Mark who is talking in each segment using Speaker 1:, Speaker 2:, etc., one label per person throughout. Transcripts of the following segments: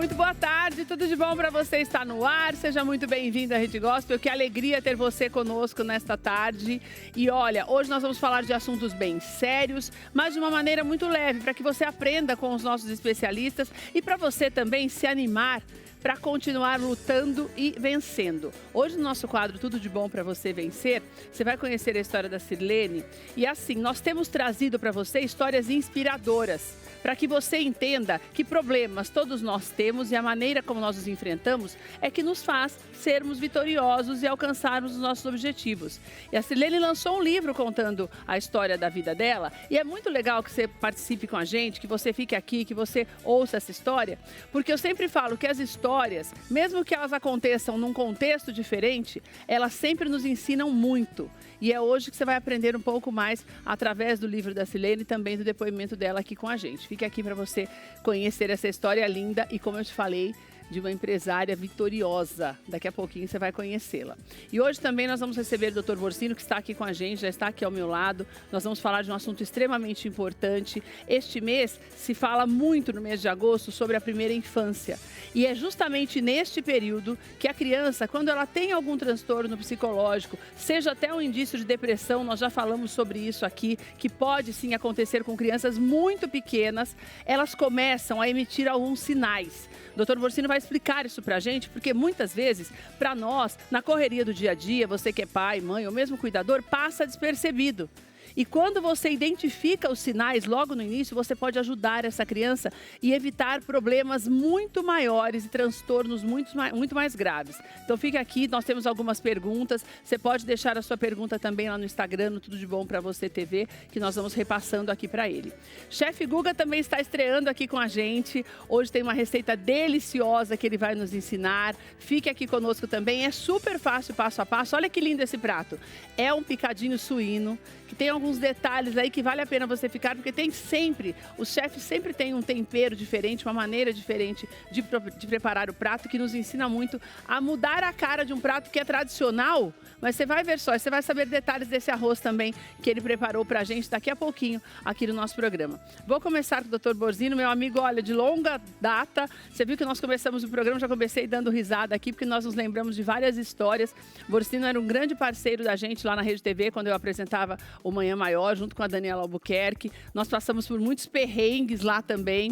Speaker 1: muito boa tarde, tudo de bom para você? Está no ar, seja muito bem-vindo à Rede Gospel, que alegria ter você conosco nesta tarde. E olha, hoje nós vamos falar de assuntos bem sérios, mas de uma maneira muito leve, para que você aprenda com os nossos especialistas e para você também se animar para continuar lutando e vencendo. Hoje no nosso quadro Tudo de Bom para Você Vencer, você vai conhecer a história da Sirlene. E assim, nós temos trazido para você histórias inspiradoras, para que você entenda que problemas todos nós temos e a maneira como nós os enfrentamos é que nos faz sermos vitoriosos e alcançarmos os nossos objetivos. E a Sirlene lançou um livro contando a história da vida dela e é muito legal que você participe com a gente, que você fique aqui, que você ouça essa história, porque eu sempre falo que as histórias, mesmo que elas aconteçam num contexto diferente, elas sempre nos ensinam muito. E é hoje que você vai aprender um pouco mais através do livro da Sirlene e também do depoimento dela aqui com a gente. Fique aqui para você conhecer essa história linda e, como eu te falei, de uma empresária vitoriosa. Daqui a pouquinho você vai conhecê-la. E hoje também nós vamos receber o Dr. Borsino, que está aqui com a gente, já está aqui ao meu lado. Nós vamos falar de um assunto extremamente importante. Este mês se fala muito, no mês de agosto, sobre a primeira infância. E é justamente neste período que a criança, quando ela tem algum transtorno psicológico, seja até um indício de depressão, nós já falamos sobre isso aqui, que pode sim acontecer com crianças muito pequenas, elas começam a emitir alguns sinais. O Dr. Borsino vai explicar isso pra gente, porque muitas vezes, para nós, na correria do dia a dia, você que é pai, mãe ou mesmo cuidador, passa despercebido. E quando você identifica os sinais logo no início, você pode ajudar essa criança e evitar problemas muito maiores e transtornos muito mais graves. Então fique aqui, nós temos algumas perguntas. Você pode deixar a sua pergunta também lá no Instagram, no Tudo de Bom para Você TV, que nós vamos repassando aqui para ele. Chefe Guga também está estreando aqui com a gente. Hoje tem uma receita deliciosa que ele vai nos ensinar. Fique aqui conosco também. É super fácil, passo a passo. Olha que lindo esse prato. É um picadinho suíno, que tem alguns detalhes aí que vale a pena você ficar, porque tem sempre, os chefes sempre têm um tempero diferente, uma maneira diferente de preparar o prato, que nos ensina muito a mudar a cara de um prato que é tradicional, mas você vai ver só, você vai saber detalhes desse arroz também que ele preparou pra gente daqui a pouquinho aqui no nosso programa. Vou começar com o Dr. Borsino, meu amigo, olha, de longa data, você viu que nós começamos o programa, já comecei dando risada aqui, porque nós nos lembramos de várias histórias. Borsino era um grande parceiro da gente lá na Rede TV, quando eu apresentava o Manhã Maior, junto com a Daniela Albuquerque. Nós passamos por muitos perrengues lá também.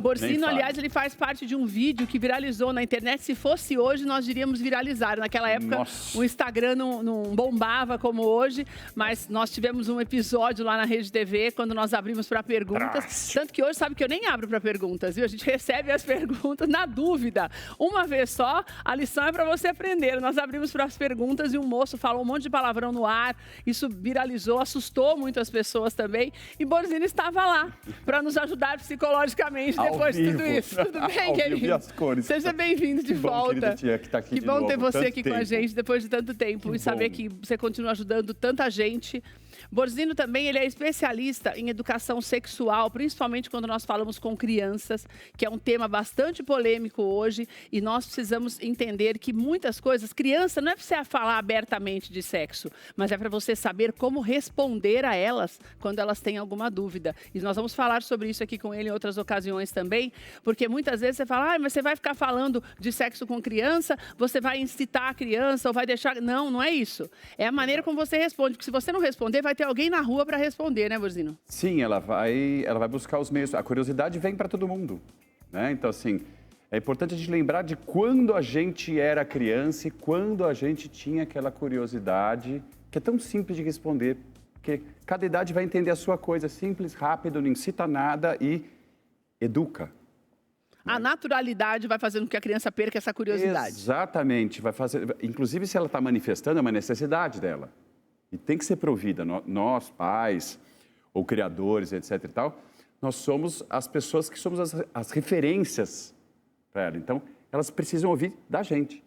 Speaker 1: Borsino, aliás, ele faz parte de um vídeo que viralizou na internet. Se fosse hoje, nós diríamos viralizar. Naquela época, o Instagram não bombava como hoje, mas nós tivemos um episódio lá na Rede TV, quando nós abrimos para perguntas. Tanto que hoje, sabe que eu nem abro para perguntas, viu? A gente recebe as perguntas na dúvida. Uma vez só, a lição é para você aprender. Nós abrimos para as perguntas e um moço falou um monte de palavrão no ar. Isso viralizou, assustou muito as pessoas também. E Borsino estava lá para nos ajudar psicologicamente depois de tudo isso. Tudo bem, querido? Seja bem-vindo de volta. Que bom ter você aqui com a gente depois de tanto tempo e saber que você continua ajudando tanta gente. Borsino também, ele é especialista em educação sexual, principalmente quando nós falamos com crianças, que é um tema bastante polêmico hoje, e nós precisamos entender que muitas coisas, criança não é para você falar abertamente de sexo, mas é para você saber como responder a elas quando elas têm alguma dúvida. E nós vamos falar sobre isso aqui com ele em outras ocasiões também, porque muitas vezes você fala, mas você vai ficar falando de sexo com criança, você vai incitar a criança ou vai deixar... Não, não é isso. É a maneira como você responde, porque se você não responder, vai ter alguém na rua para responder, né, Borsino?
Speaker 2: Sim, ela vai buscar os meios. A curiosidade vem para todo mundo, né? Então, assim, é importante a gente lembrar de quando a gente era criança e quando a gente tinha aquela curiosidade, que é tão simples de responder, porque cada idade vai entender a sua coisa, simples, rápido, não incita nada e educa.
Speaker 1: A naturalidade vai fazendo com que a criança perca essa curiosidade.
Speaker 2: Exatamente, vai fazer. Inclusive, se ela está manifestando, é uma necessidade dela. E tem que ser provida. Nós, pais, ou criadores, etc. e tal, nós somos as pessoas que somos as referências para ela. Então, elas precisam ouvir da gente.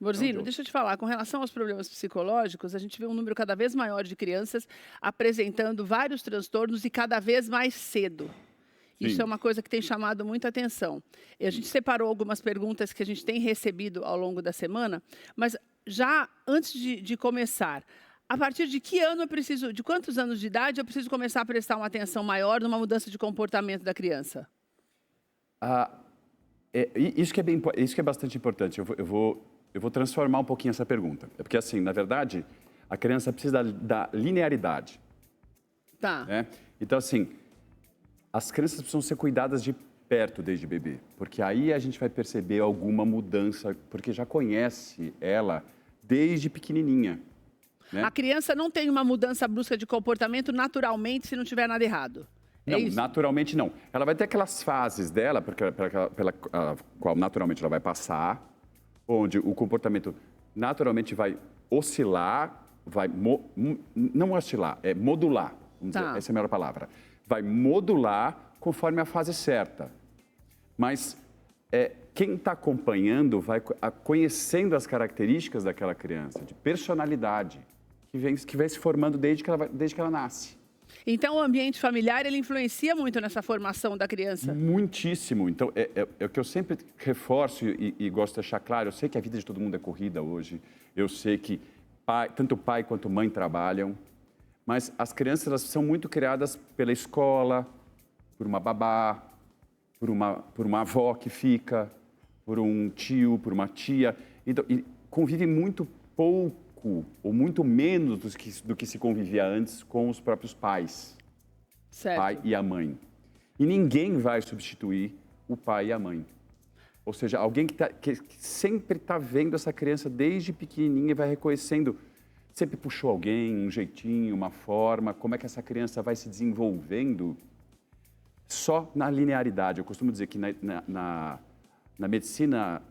Speaker 1: Borsino, deixa eu te falar, com relação aos problemas psicológicos, a gente vê um número cada vez maior de crianças apresentando vários transtornos e cada vez mais cedo. Isso é uma coisa que tem chamado muita atenção. E a gente separou algumas perguntas que a gente tem recebido ao longo da semana, mas já antes de começar, a partir de que ano de quantos anos de idade eu preciso começar a prestar uma atenção maior numa mudança de comportamento da criança?
Speaker 2: Isso que é bastante importante. Eu vou transformar um pouquinho essa pergunta. É porque, assim, na verdade, a criança precisa da linearidade.
Speaker 1: Tá.
Speaker 2: Né? Então, assim, as crianças precisam ser cuidadas de perto desde bebê, porque aí a gente vai perceber alguma mudança, porque já conhece ela desde pequenininha. Né?
Speaker 1: A criança não tem uma mudança brusca de comportamento naturalmente se não tiver nada errado.
Speaker 2: Não,
Speaker 1: isso?
Speaker 2: naturalmente não. Ela vai ter aquelas fases dela, pela qual naturalmente ela vai passar, onde o comportamento naturalmente vai oscilar, não oscilar, é modular. Vamos dizer, essa é a melhor palavra. Vai modular conforme a fase certa. Mas quem está acompanhando vai conhecendo as características daquela criança, de personalidade, que vem se formando desde que ela nasce.
Speaker 1: Então, o ambiente familiar, ele influencia muito nessa formação da criança?
Speaker 2: Muitíssimo. Então, é o que eu sempre reforço e gosto de deixar claro. Eu sei que a vida de todo mundo é corrida hoje. Eu sei que tanto pai quanto mãe trabalham. Mas as crianças, elas são muito criadas pela escola, por uma babá, por uma avó que fica, por um tio, por uma tia. Então, e convive muito pouco ou muito menos do que se convivia antes com os próprios pais.
Speaker 1: Certo.
Speaker 2: Pai e a mãe. E ninguém vai substituir o pai e a mãe. Ou seja, alguém que sempre está vendo essa criança desde pequenininha e vai reconhecendo, sempre puxou alguém, um jeitinho, uma forma, como é que essa criança vai se desenvolvendo só na linearidade. Eu costumo dizer que na medicina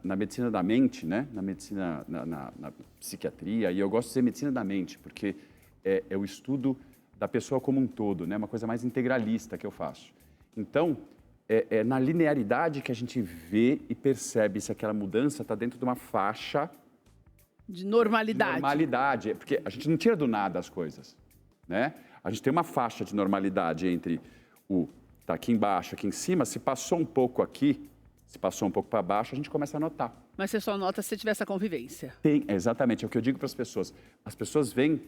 Speaker 2: da mente, né? Na psiquiatria, e eu gosto de dizer medicina da mente, porque é o estudo da pessoa como um todo, né? Uma coisa mais integralista que eu faço. Então, é na linearidade que a gente vê e percebe se aquela mudança está dentro de uma faixa
Speaker 1: de normalidade.
Speaker 2: De normalidade, porque a gente não tira do nada as coisas, né? A gente tem uma faixa de normalidade entre tá aqui embaixo, aqui em cima, se passou um pouco aqui, se passou um pouco para baixo, a gente começa a notar.
Speaker 1: Mas você só nota se você tiver essa convivência.
Speaker 2: Exatamente, é o que eu digo para as pessoas. As pessoas vêm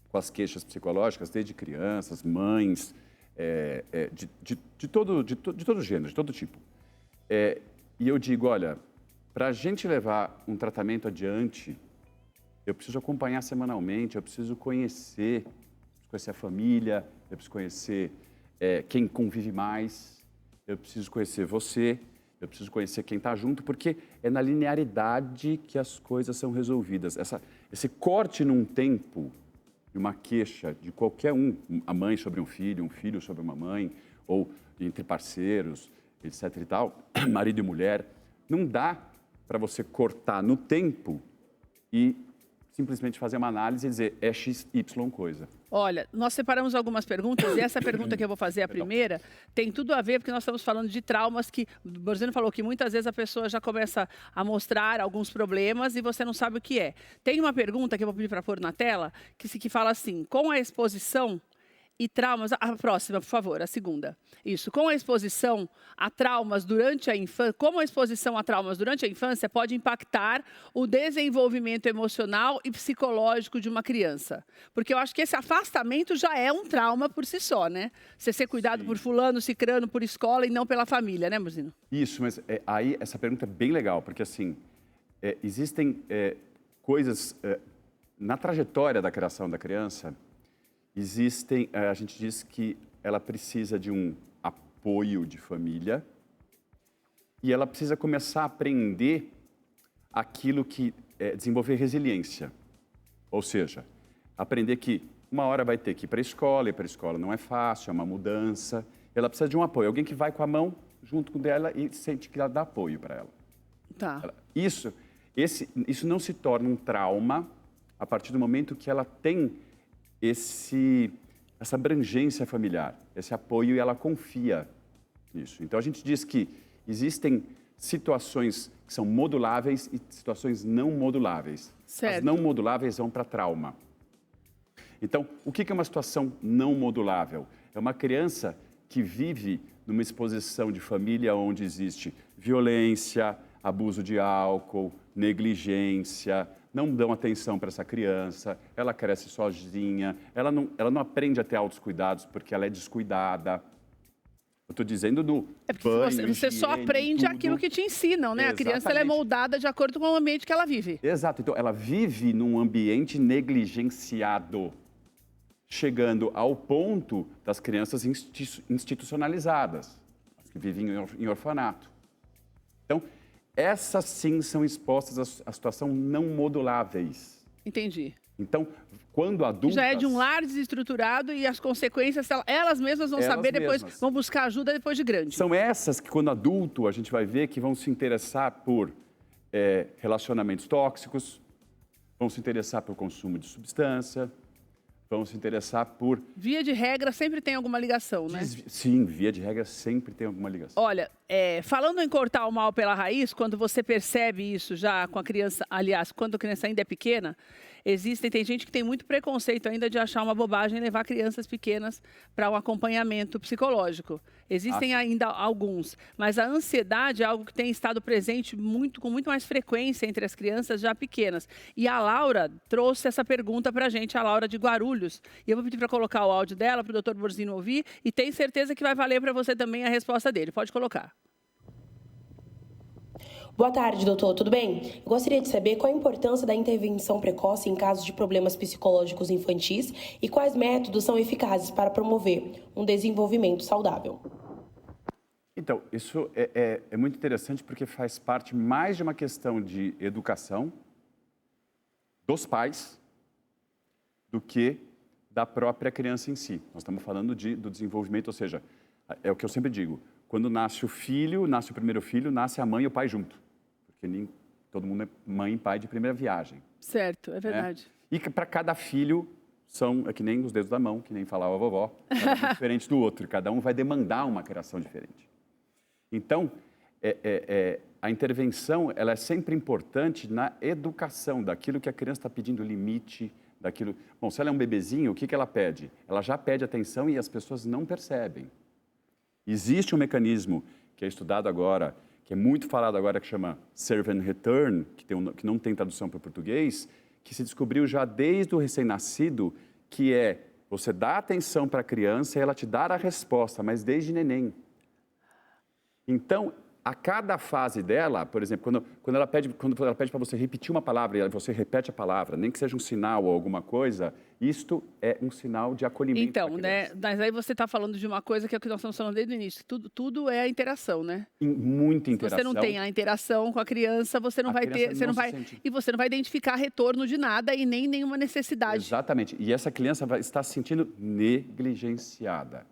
Speaker 2: com as queixas psicológicas desde crianças, mães, de todo gênero, de todo tipo. E eu digo, olha, para a gente levar um tratamento adiante, eu preciso acompanhar semanalmente, eu preciso conhecer a família, eu preciso conhecer quem convive mais, eu preciso conhecer você, eu preciso conhecer quem está junto, porque é na linearidade que as coisas são resolvidas. Esse corte num tempo, de uma queixa de qualquer a mãe sobre um filho sobre uma mãe, ou entre parceiros, etc. e tal, marido e mulher, não dá para você cortar no tempo e simplesmente fazer uma análise e dizer é X, Y coisa.
Speaker 1: Olha, nós separamos algumas perguntas e essa pergunta que eu vou fazer, a primeira, tem tudo a ver porque nós estamos falando de traumas que, o Borzeno falou que muitas vezes a pessoa já começa a mostrar alguns problemas e você não sabe o que é. Tem uma pergunta que eu vou pedir para pôr na tela, que fala assim, com a exposição e traumas... A próxima, por favor, a segunda. Isso, com a exposição a traumas durante a infância, como a exposição a traumas durante a infância pode impactar o desenvolvimento emocional e psicológico de uma criança. Porque eu acho que esse afastamento já é um trauma por si só, né? Você ser cuidado por fulano, cicrano, por escola e não pela família, né, Borzeno?
Speaker 2: Isso, mas aí essa pergunta é bem legal, porque assim, existem coisas na trajetória da criação da criança. A gente diz que ela precisa de um apoio de família e ela precisa começar a aprender aquilo que desenvolver resiliência. Ou seja, aprender que uma hora vai ter que ir para a escola, e para a escola não é fácil, é uma mudança. Ela precisa de um apoio, alguém que vai com a mão junto com ela e sente que ela dá apoio para ela.
Speaker 1: Tá.
Speaker 2: Isso não se torna um trauma a partir do momento que ela tem essa abrangência familiar, esse apoio, e ela confia nisso. Então, a gente diz que existem situações que são moduláveis e situações não moduláveis.
Speaker 1: Certo.
Speaker 2: As não moduláveis vão para trauma. Então, o que é uma situação não modulável? É uma criança que vive numa exposição de família onde existe violência, abuso de álcool, negligência, não dão atenção para essa criança, ela cresce sozinha, ela não aprende a ter autocuidados porque ela é descuidada. Eu estou dizendo do
Speaker 1: É porque
Speaker 2: banho,
Speaker 1: você só
Speaker 2: higiene,
Speaker 1: aprende
Speaker 2: tudo.
Speaker 1: aquilo que te ensinam, né? A criança ela é
Speaker 2: Exatamente.
Speaker 1: moldada de acordo com o ambiente que ela vive.
Speaker 2: Exato. Então, ela vive num ambiente negligenciado, chegando ao ponto das crianças institucionalizadas, as que vivem em orfanato. Então, essas sim são expostas à situação não moduláveis.
Speaker 1: Entendi.
Speaker 2: Então, quando adultas...
Speaker 1: Já é de um lar desestruturado e as consequências, elas mesmas vão saber depois, vão buscar ajuda depois de grande.
Speaker 2: São essas que, quando adulto, a gente vai ver que vão se interessar por relacionamentos tóxicos, vão se interessar por consumo de substância, vão se interessar por...
Speaker 1: Via de regra, sempre tem alguma ligação, né?
Speaker 2: Sim, via de regra, sempre tem alguma ligação.
Speaker 1: Olha, falando em cortar o mal pela raiz, quando você percebe isso já com a criança, aliás, quando a criança ainda é pequena, tem gente que tem muito preconceito ainda de achar uma bobagem levar crianças pequenas para um acompanhamento psicológico. Existem ainda alguns, mas a ansiedade é algo que tem estado presente com muito mais frequência entre as crianças já pequenas. E a Laura trouxe essa pergunta para a gente, a Laura de Guarulhos. E eu vou pedir para colocar o áudio dela, para o Dr. Borzino ouvir, e tenho certeza que vai valer para você também a resposta dele. Pode colocar.
Speaker 3: Boa tarde, doutor. Tudo bem? Eu gostaria de saber qual a importância da intervenção precoce em casos de problemas psicológicos infantis e quais métodos são eficazes para promover um desenvolvimento saudável.
Speaker 2: Então, isso é muito interessante porque faz parte mais de uma questão de educação dos pais do que da própria criança em si. Nós estamos falando do desenvolvimento, ou seja, é o que eu sempre digo, quando nasce o filho, nasce o primeiro filho, nasce a mãe e o pai junto. Porque nem todo mundo é mãe e pai de primeira viagem.
Speaker 1: Certo, é verdade.
Speaker 2: E para cada filho, é que nem os dedos da mão, que nem falava a vovó, cada um diferente do outro. Cada um vai demandar uma criação diferente. Então, a intervenção ela é sempre importante na educação daquilo que a criança está pedindo, limite, daquilo... Bom, se ela é um bebezinho, o que ela pede? Ela já pede atenção e as pessoas não percebem. Existe um mecanismo que é estudado agora, que é muito falado agora, que chama Serve and Return, que não tem tradução para o português, que se descobriu já desde o recém-nascido, que é você dá atenção para a criança e ela te dá a resposta, mas desde neném. Então, a cada fase dela, por exemplo, quando ela pede para você repetir uma palavra e você repete a palavra, nem que seja um sinal ou alguma coisa, isto é um sinal de acolhimento.
Speaker 1: Então, né? Mas aí você está falando de uma coisa que é o que nós estamos falando desde o início. Tudo é a interação, né?
Speaker 2: Muita interação.
Speaker 1: Se você não tem a interação com a criança, você não vai ter, e você não vai identificar retorno de nada e nem nenhuma necessidade.
Speaker 2: Exatamente. E essa criança vai estar se sentindo negligenciada.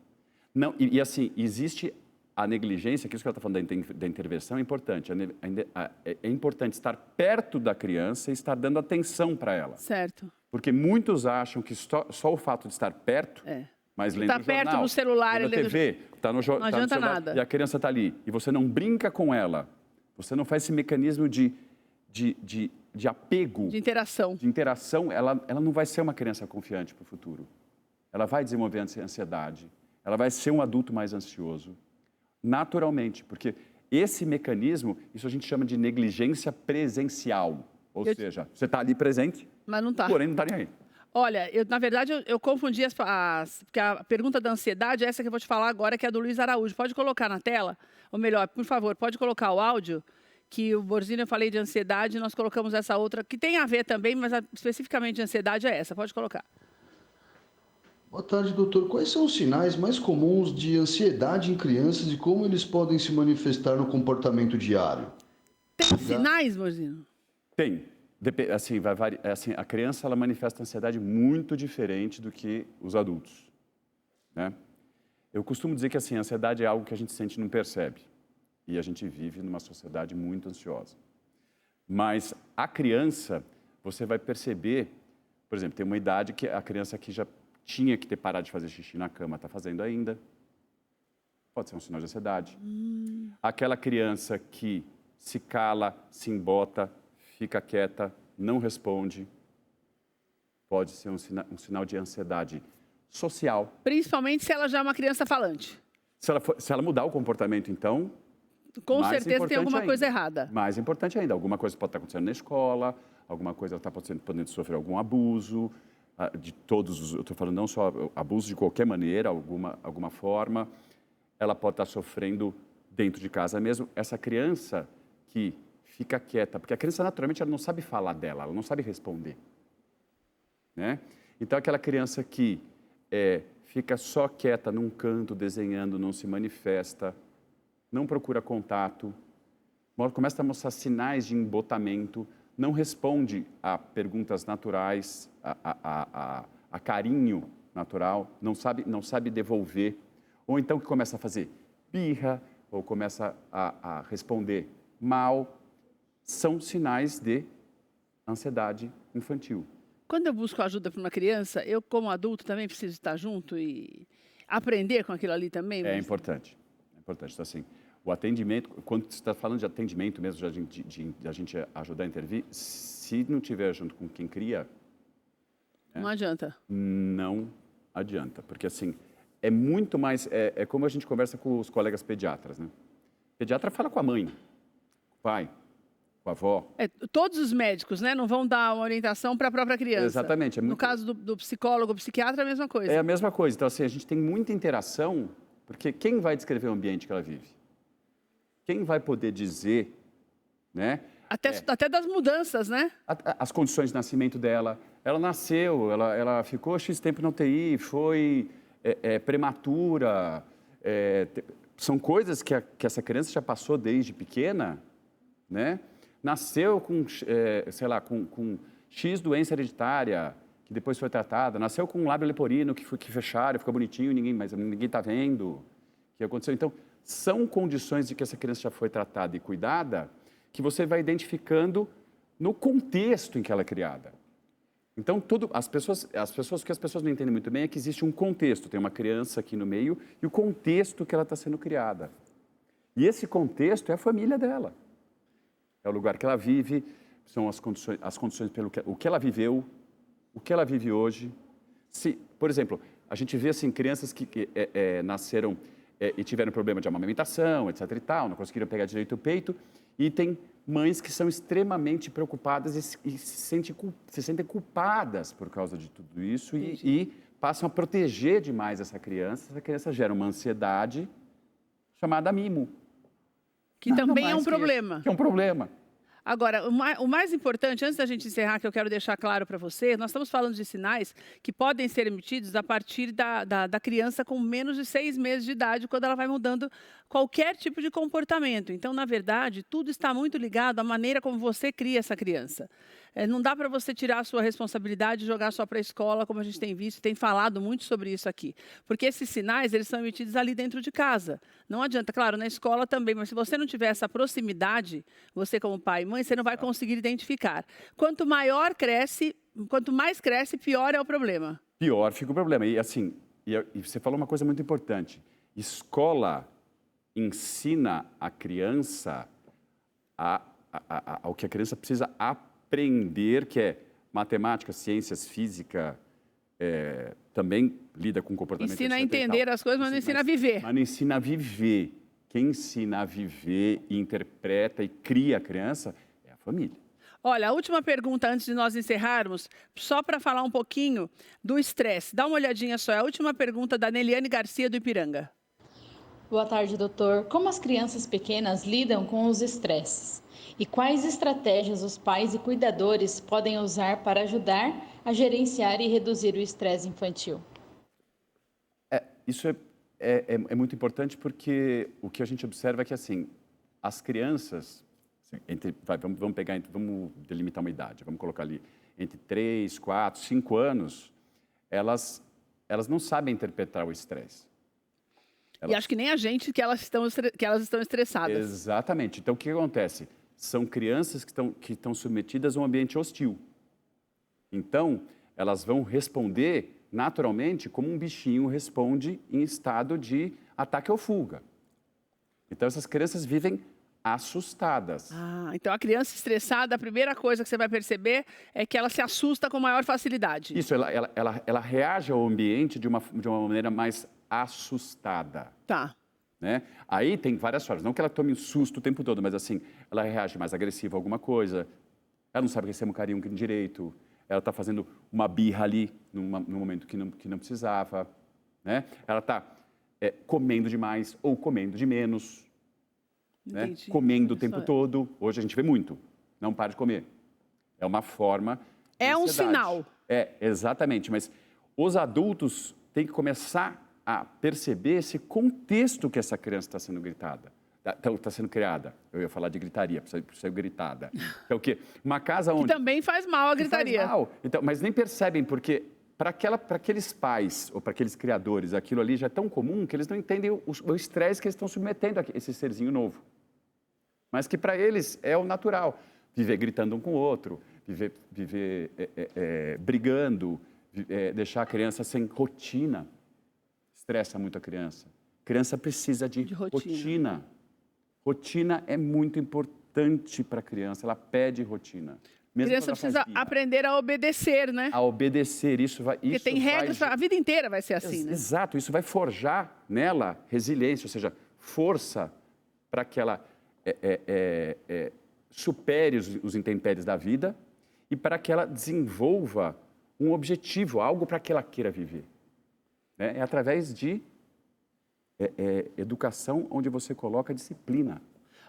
Speaker 2: Não, e assim, existe a negligência, que isso que ela está falando da intervenção é importante. É importante estar perto da criança e estar dando atenção para ela.
Speaker 1: Certo.
Speaker 2: Porque muitos acham que só o fato de estar perto, mas lendo o jornal,
Speaker 1: perto no celular,
Speaker 2: lendo a TV, está no
Speaker 1: não adianta nada.
Speaker 2: E a criança está ali, e você não brinca com ela, você não faz esse mecanismo de apego.
Speaker 1: De interação.
Speaker 2: De interação, ela não vai ser uma criança confiante para o futuro. Ela vai desenvolver ansiedade, ela vai ser um adulto mais ansioso, naturalmente, porque esse mecanismo, isso a gente chama de negligência presencial. Ou seja, você está ali presente,
Speaker 1: mas não tá.
Speaker 2: Porém não está nem aí.
Speaker 1: Olha, na verdade, eu confundi porque a pergunta da ansiedade é essa que eu vou te falar agora, que é a do Luiz Araújo. Pode colocar na tela? Ou melhor, por favor, pode colocar o áudio, que o Borzino, eu falei de ansiedade, nós colocamos essa outra, que tem a ver também, mas especificamente de ansiedade é essa. Pode colocar.
Speaker 4: Boa tarde, doutor. Quais são os sinais mais comuns de ansiedade em crianças e como eles podem se manifestar no comportamento diário?
Speaker 1: Tem sinais, Borzino?
Speaker 2: Tem. Assim, a criança ela manifesta ansiedade muito diferente do que os adultos, né? Eu costumo dizer que assim, a ansiedade é algo que a gente sente e não percebe. E a gente vive numa sociedade muito ansiosa. Mas a criança, você vai perceber, por exemplo, tem uma idade que a criança que já tinha que ter parado de fazer xixi na cama, está fazendo ainda. Pode ser um sinal de ansiedade. Aquela criança que se cala, se embota, fica quieta, não responde, pode ser um sinal de ansiedade social.
Speaker 1: Principalmente se ela já é uma criança falante.
Speaker 2: Se ela mudar o comportamento, então...
Speaker 1: Com certeza tem alguma coisa errada.
Speaker 2: Mais importante ainda, alguma coisa pode estar acontecendo na escola, alguma coisa está podendo sofrer algum abuso, eu estou falando não só abuso de qualquer maneira, alguma forma. ela pode estar sofrendo dentro de casa mesmo. Essa criança que fica quieta, porque a criança naturalmente ela não sabe falar dela, ela não sabe responder, né? Então aquela criança que fica só quieta num canto, desenhando, não se manifesta, não procura contato, começa a mostrar sinais de embotamento, não responde a perguntas naturais, a carinho natural, não sabe devolver, ou então que começa a fazer birra, ou começa a responder mal, são sinais de ansiedade infantil.
Speaker 1: Quando eu busco ajuda para uma criança, eu, como adulto, também preciso estar junto e aprender com aquilo ali também?
Speaker 2: É importante. É importante. Então, assim, o atendimento, quando você está falando de atendimento mesmo, de a gente ajudar a intervir, se não tiver junto com quem cria...
Speaker 1: Não adianta.
Speaker 2: Não adianta, porque assim, é muito mais... É como a gente conversa com os colegas pediatras, né? O pediatra fala com a mãe, com o pai, com a avó.
Speaker 1: Todos os médicos, né, não vão dar uma orientação para a própria criança.
Speaker 2: Exatamente.
Speaker 1: No caso do psicólogo, psiquiatra, é a mesma coisa.
Speaker 2: É a mesma coisa. Então, assim, a gente tem muita interação, porque quem vai descrever o ambiente que ela vive? Quem vai poder dizer, né?
Speaker 1: Até das mudanças, né?
Speaker 2: As condições de nascimento dela. Ela nasceu, ela ficou X tempo na UTI, foi prematura. São coisas que essa criança já passou desde pequena, né? Nasceu com, sei lá, com X doença hereditária, que depois foi tratada. Nasceu com um lábio leporino que fecharam, ficou bonitinho, ninguém está vendo o que aconteceu. Então, são condições de que essa criança já foi tratada e cuidada que você vai identificando no contexto em que ela é criada. Então, o que as pessoas não entendem muito bem é que existe um contexto. Tem uma criança aqui no meio e o contexto que ela está sendo criada. E esse contexto é a família dela. É o lugar que ela vive, são as condições pelo o que ela viveu, o que ela vive hoje. Por exemplo, a gente vê assim, crianças que nasceram e tiveram problema de amamentação, etc. e tal, não conseguiram pegar direito o peito, e tem mães que são extremamente preocupadas e se sentem culpadas por causa de tudo isso e passam a proteger demais essa criança gera uma ansiedade chamada mimo.
Speaker 1: Que também é um problema.
Speaker 2: Que é um problema.
Speaker 1: Agora, o mais importante, antes da gente encerrar, que eu quero deixar claro para você, nós estamos falando de sinais que podem ser emitidos a partir da criança com menos de 6 meses de idade, quando ela vai mudando qualquer tipo de comportamento. Então, na verdade, tudo está muito ligado à maneira como você cria essa criança. Não dá para você tirar a sua responsabilidade e jogar só para a escola, como a gente tem visto, tem falado muito sobre isso aqui. Porque esses sinais, eles são emitidos ali dentro de casa. Não adianta, claro, na escola também, mas se você não tiver essa proximidade, você como pai e mãe, você não vai conseguir identificar. Quanto mais cresce, pior é o problema.
Speaker 2: Pior fica o problema. E assim, e você falou uma coisa muito importante. Escola ensina a criança ao que a criança precisa aprender, que é matemática, ciências, física, também lida com comportamento.
Speaker 1: Ensina a entender as coisas, mas não ensina a viver.
Speaker 2: Mas não ensina a viver. Quem ensina a viver, interpreta e cria a criança é a família.
Speaker 1: Olha, a última pergunta antes de nós encerrarmos, só para falar um pouquinho do estresse. Dá uma olhadinha só, é a última pergunta da Neliane Garcia do Ipiranga.
Speaker 5: Boa tarde, doutor. Como as crianças pequenas lidam com os estresses? E quais estratégias os pais e cuidadores podem usar para ajudar a gerenciar e reduzir o estresse infantil?
Speaker 2: Isso é muito importante porque o que a gente observa é que, assim, as crianças, vamos delimitar uma idade, vamos colocar ali, entre 3, 4, 5 anos, elas não sabem interpretar o estresse.
Speaker 1: E acho que nem a gente que elas estão estressadas.
Speaker 2: Exatamente. Então, o que acontece? São crianças que estão submetidas a um ambiente hostil. Então, elas vão responder naturalmente como um bichinho responde em estado de ataque ou fuga. Então, essas crianças vivem assustadas.
Speaker 1: Então a criança estressada, a primeira coisa que você vai perceber é que ela se assusta com maior facilidade.
Speaker 2: Isso, ela reage ao ambiente de uma maneira mais assustada.
Speaker 1: Tá.
Speaker 2: Né? Aí tem várias formas, não que ela tome um susto o tempo todo, mas assim, ela reage mais agressiva a alguma coisa, ela não sabe receber um carinho direito, ela está fazendo uma birra ali num momento que não precisava, né? Ela está comendo demais ou comendo de menos, né?
Speaker 1: Entendi.
Speaker 2: Comendo o tempo todo. Hoje a gente vê muito. Não para de comer. É uma forma de
Speaker 1: É um
Speaker 2: ansiedade.
Speaker 1: sinal.
Speaker 2: Exatamente. Mas os adultos têm que começar a perceber esse contexto que essa criança está sendo gritada. Está sendo criada. Eu ia falar de gritaria, precisa ser gritada. É o quê? Uma casa onde...
Speaker 1: Que também faz mal a gritaria.
Speaker 2: Faz mal. Então, mas nem percebem, porque para aqueles pais ou para aqueles criadores, aquilo ali já é tão comum que eles não entendem o estresse que eles estão submetendo a esse serzinho novo. Mas que para eles é o natural. Viver gritando um com o outro, viver brigando, deixar a criança sem rotina. Estressa muito a criança. A criança precisa de rotina. Rotina é muito importante para a criança, ela pede rotina.
Speaker 1: A criança precisa aprender a obedecer, né?
Speaker 2: A obedecer, isso vai...
Speaker 1: Porque tem regras, a vida inteira vai ser assim, né?
Speaker 2: Exato, isso vai forjar nela resiliência, ou seja, força para que ela supere os intempéries da vida e para que ela desenvolva um objetivo, algo para que ela queira viver. É através de educação onde você coloca disciplina.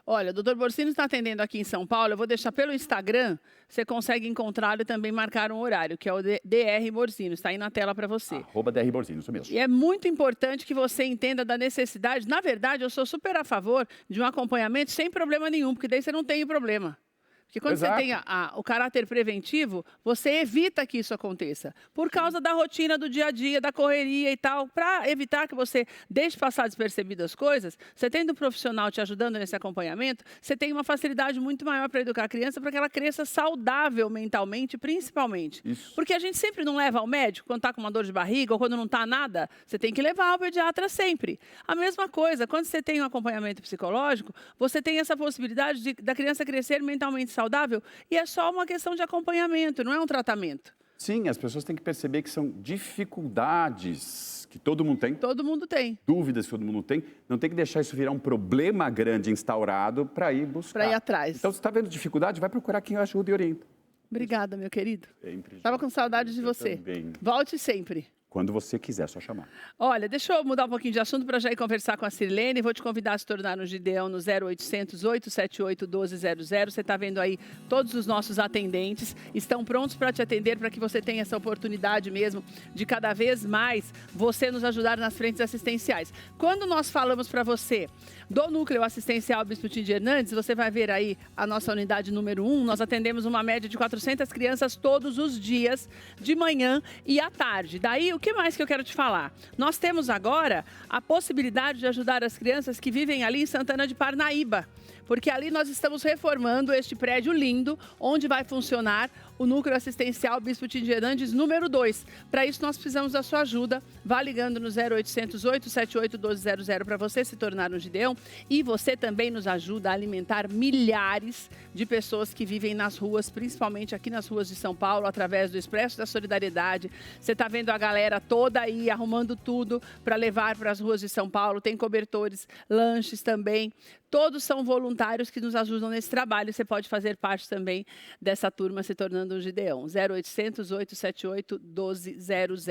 Speaker 1: Olha, o doutor Borsino está atendendo aqui em São Paulo. Eu vou deixar pelo Instagram, você consegue encontrá-lo e também marcar um horário, que é o DR Borsino. Está aí na tela para você.
Speaker 2: @DR Borsino, isso mesmo.
Speaker 1: E é muito importante que você entenda da necessidade. Na verdade, eu sou super a favor de um acompanhamento sem problema nenhum, porque daí você não tem o problema. Porque quando você tem o caráter preventivo, você evita que isso aconteça. Por causa da rotina do dia a dia, da correria e tal. Para evitar que você deixe passar despercebidas as coisas, você tendo um profissional te ajudando nesse acompanhamento, você tem uma facilidade muito maior para educar a criança, para que ela cresça saudável mentalmente, principalmente.
Speaker 2: Isso.
Speaker 1: Porque a gente sempre não leva ao médico quando está com uma dor de barriga ou quando não está nada. Você tem que levar ao pediatra sempre. A mesma coisa, quando você tem um acompanhamento psicológico, você tem essa possibilidade da criança crescer mentalmente saudável e é só uma questão de acompanhamento, não é um tratamento.
Speaker 2: Sim, as pessoas têm que perceber que são dificuldades que todo mundo tem.
Speaker 1: Todo mundo tem.
Speaker 2: Dúvidas que todo mundo tem. Não tem que deixar isso virar um problema grande instaurado para ir buscar.
Speaker 1: Para ir atrás.
Speaker 2: Então, se está vendo dificuldade, vai procurar quem ajuda e orienta.
Speaker 1: Obrigada, meu querido.
Speaker 2: Sempre.
Speaker 1: Estava com saudade de você.
Speaker 2: Também.
Speaker 1: Volte sempre.
Speaker 2: Quando você quiser, é só chamar.
Speaker 1: Olha, deixa eu mudar um pouquinho de assunto para já ir conversar com a Sirlene. Vou te convidar a se tornar um Gideão no 0800 878 1200. Você está vendo aí todos os nossos atendentes. Estão prontos para te atender, para que você tenha essa oportunidade mesmo de cada vez mais você nos ajudar nas frentes assistenciais. Quando nós falamos para você do Núcleo Assistencial Bispo Tim de Hernandes, você vai ver aí a nossa unidade número 1. Nós atendemos uma média de 400 crianças todos os dias, de manhã e à tarde. Daí, o que mais que eu quero te falar? Nós temos agora a possibilidade de ajudar as crianças que vivem ali em Santana de Parnaíba, porque ali nós estamos reformando este prédio lindo, onde vai funcionar o Núcleo Assistencial Bispo Tim de Hernandes número 2. Para isso, nós precisamos da sua ajuda. Vá ligando no 0800 878 1200 para você se tornar um Gideão. E você também nos ajuda a alimentar milhares de pessoas que vivem nas ruas, principalmente aqui nas ruas de São Paulo, através do Expresso da Solidariedade. Você está vendo a galera toda aí arrumando tudo para levar para as ruas de São Paulo. Tem cobertores, lanches também. Todos são voluntários que nos ajudam nesse trabalho. Você pode fazer parte também dessa turma se tornando um Gideão. 0800 878 1200.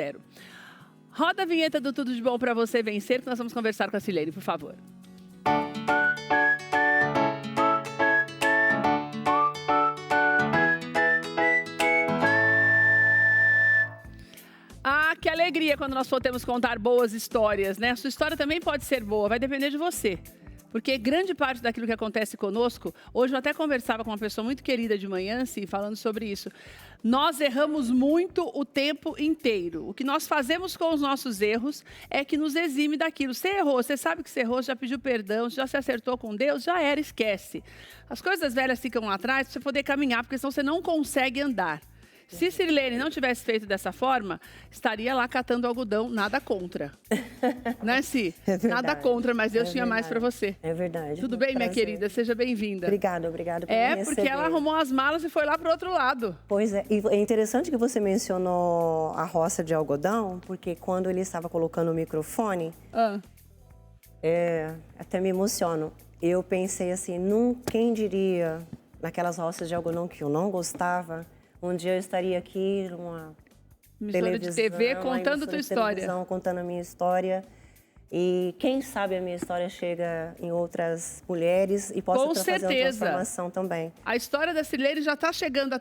Speaker 1: Roda a vinheta do Tudo de Bom para você vencer, que nós vamos conversar com a Sirlene, por favor. Ah, que alegria quando nós podemos contar boas histórias, né? A sua história também pode ser boa, vai depender de você. Porque grande parte daquilo que acontece conosco, hoje eu até conversava com uma pessoa muito querida de manhã, assim, falando sobre isso. Nós erramos muito o tempo inteiro. O que nós fazemos com os nossos erros é que nos exime daquilo. Você errou, você sabe que você errou, já pediu perdão, já se acertou com Deus, já era, esquece. As coisas velhas ficam lá atrás para você poder caminhar, porque senão você não consegue andar. Se Sirlene não tivesse feito dessa forma, estaria lá catando algodão, nada contra. Né, Si?
Speaker 6: É
Speaker 1: nada contra, mas Deus tinha mais para você.
Speaker 6: É verdade.
Speaker 1: Tudo bem, minha
Speaker 6: Prazer.
Speaker 1: querida? Seja bem-vinda.
Speaker 6: Obrigada por me
Speaker 1: porque
Speaker 6: receber.
Speaker 1: ela arrumou as malas e foi lá para o outro lado.
Speaker 6: Pois é, e é interessante que você mencionou a roça de algodão, porque quando ele estava colocando o microfone, até me emociono. Eu pensei assim, quem diria, naquelas roças de algodão que eu não gostava, um dia eu estaria aqui numa
Speaker 1: emissora de TV contando a tua história.
Speaker 6: Contando a minha história. E quem sabe a minha história chega em outras mulheres e possa fazer uma transformação também.
Speaker 1: A história da Cirlene já está chegando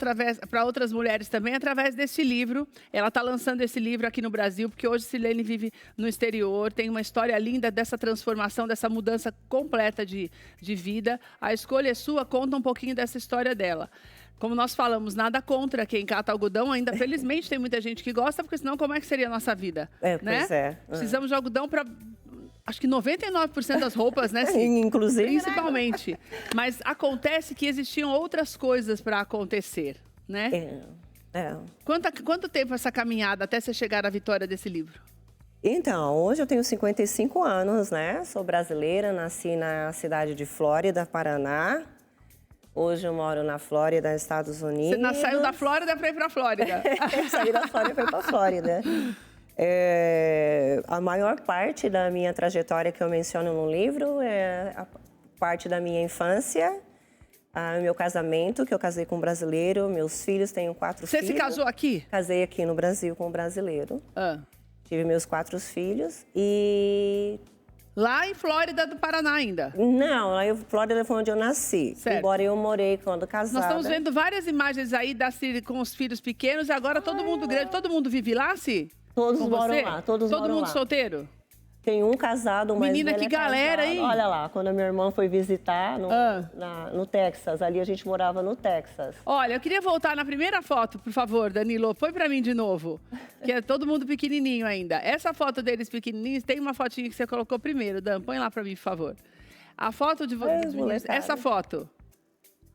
Speaker 1: para outras mulheres também através desse livro. Ela está lançando esse livro aqui no Brasil, porque hoje Cirlene vive no exterior, tem uma história linda dessa transformação, dessa mudança completa de vida. A escolha é sua, conta um pouquinho dessa história dela. Como nós falamos, nada contra quem cata algodão, ainda felizmente tem muita gente que gosta, porque senão como é que seria a nossa vida?
Speaker 6: Pois é.
Speaker 1: Precisamos de algodão para, acho que 99% das roupas, né?
Speaker 6: Inclusive.
Speaker 1: Principalmente. Mas acontece que existiam outras coisas para acontecer, né? Quanto tempo essa caminhada até você chegar à vitória desse livro?
Speaker 6: Então, hoje eu tenho 55 anos, né? Sou brasileira, nasci na cidade de Flórida, Paraná. Hoje eu moro na Flórida, Estados Unidos.
Speaker 1: Você saiu da Flórida para ir para a Flórida?
Speaker 6: Saí da Flórida e fui para a Flórida. A maior parte da minha trajetória que eu menciono no livro é a parte da minha infância, meu casamento, que eu casei com um brasileiro, meus filhos, tenho 4 filhos.
Speaker 1: Você se casou aqui?
Speaker 6: Casei aqui no Brasil com um brasileiro. Tive meus 4 filhos e...
Speaker 1: Lá em Flórida do Paraná ainda?
Speaker 6: Não, lá em Flórida foi onde eu nasci. Certo. Embora eu morei quando casada.
Speaker 1: Nós estamos vendo várias imagens aí da Ciri com os filhos pequenos e agora todo mundo grande. Todo mundo vive lá, Ciri?
Speaker 6: Todos moram lá, todos moram lá.
Speaker 1: Todo mundo solteiro?
Speaker 6: Tem um casado, mas
Speaker 1: menina, que galera,
Speaker 6: casado.
Speaker 1: Hein?
Speaker 6: Olha lá, quando a minha irmã foi visitar no Texas, ali a gente morava no Texas.
Speaker 1: Olha, eu queria voltar na primeira foto, por favor, Danilo. Põe pra mim de novo, que é todo mundo pequenininho ainda. Essa foto deles pequenininhos, tem uma fotinha que você colocou primeiro, Dan. Põe lá pra mim, por favor. A foto de vocês, essa foto.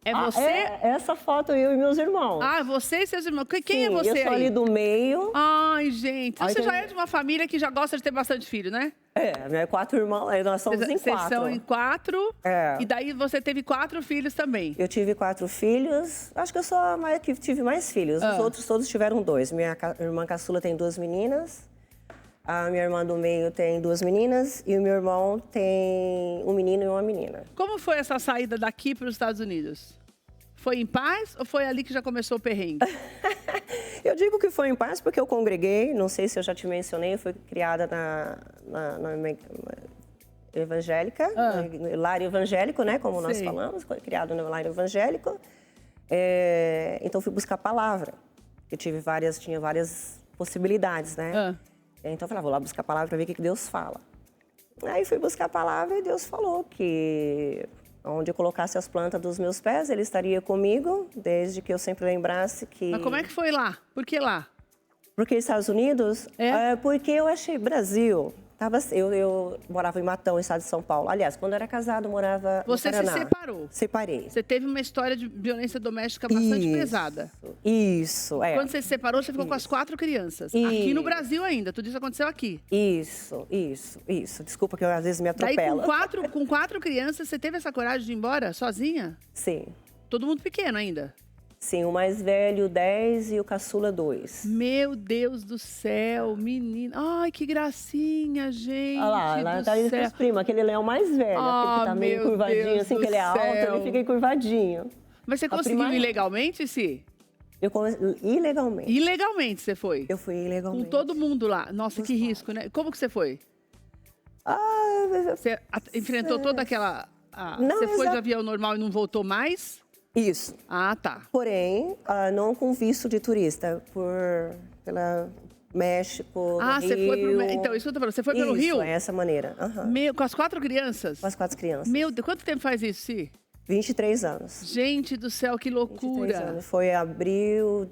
Speaker 1: É você?
Speaker 6: Essa foto, eu e meus irmãos.
Speaker 1: Você e seus irmãos. Quem é você aí?
Speaker 6: Eu sou ali do meio.
Speaker 1: Ai, gente. Você já é de uma família que já gosta de ter bastante filho, né?
Speaker 6: Minha 4 irmãos, nós somos em 4.
Speaker 1: Vocês são em 4. E daí você teve 4 filhos também.
Speaker 6: Eu tive 4 filhos. Acho que eu sou a que tive mais filhos. Os outros todos tiveram 2. Minha irmã caçula tem 2 meninas. A minha irmã do meio tem 2 meninas. E o meu irmão tem um menino e uma menina.
Speaker 1: Como foi essa saída daqui para os Estados Unidos? Foi em paz ou foi ali que já começou o perrengue?
Speaker 6: Eu digo que foi em paz porque eu congreguei, não sei se eu já te mencionei, eu fui criada na evangélica, no lar evangélico, né, como nós falamos, foi criada no lar evangélico. Então fui buscar a palavra, eu tinha várias possibilidades, né? Então eu falei, vou lá buscar a palavra para ver o que Deus fala. Aí fui buscar a palavra e Deus falou que onde eu colocasse as plantas dos meus pés, Ele estaria comigo, desde que eu sempre lembrasse que...
Speaker 1: Mas como é que foi lá? Por que lá?
Speaker 6: Porque Estados Unidos? Porque eu achei Brasil... Eu morava em Matão, estado de São Paulo. Aliás, quando eu era casada, eu morava no Paraná.
Speaker 1: Você se separou?
Speaker 6: Separei.
Speaker 1: Você teve uma história de violência doméstica bastante pesada.
Speaker 6: Isso,
Speaker 1: Quando você se separou, você ficou com as 4 crianças. Aqui no Brasil ainda, tudo isso aconteceu aqui.
Speaker 6: Isso. Desculpa que eu às vezes me atropelo.
Speaker 1: Daí com 4 crianças, você teve essa coragem de ir embora sozinha?
Speaker 6: Sim.
Speaker 1: Todo mundo pequeno ainda?
Speaker 6: Sim, o mais velho 10 e o caçula 2.
Speaker 1: Meu Deus do céu, menina. Ai, que gracinha, gente.
Speaker 6: Olha lá tá ali com os primos. Aquele ele é o mais velho, aquele que tá meio curvadinho, Deus assim, que ele é alto, ele fica curvadinho.
Speaker 1: Mas você conseguiu ilegalmente, Si?
Speaker 6: Ilegalmente.
Speaker 1: Ilegalmente você foi?
Speaker 6: Eu fui ilegalmente.
Speaker 1: Com todo mundo lá. Nossa, que risco, né? Como que você foi? Você enfrentou toda aquela... Você foi de avião normal e não voltou mais?
Speaker 6: Isso.
Speaker 1: Tá.
Speaker 6: Porém, não com visto de turista, pela México,
Speaker 1: você
Speaker 6: Rio.
Speaker 1: foi pro... Então, isso que eu tô falando. Você foi pelo Rio?
Speaker 6: Isso, é essa maneira.
Speaker 1: Com as 4 crianças?
Speaker 6: Com as 4 crianças.
Speaker 1: Meu Deus, quanto tempo faz isso, Si?
Speaker 6: 23 anos.
Speaker 1: Gente do céu, que loucura.
Speaker 6: 23 anos. Foi abril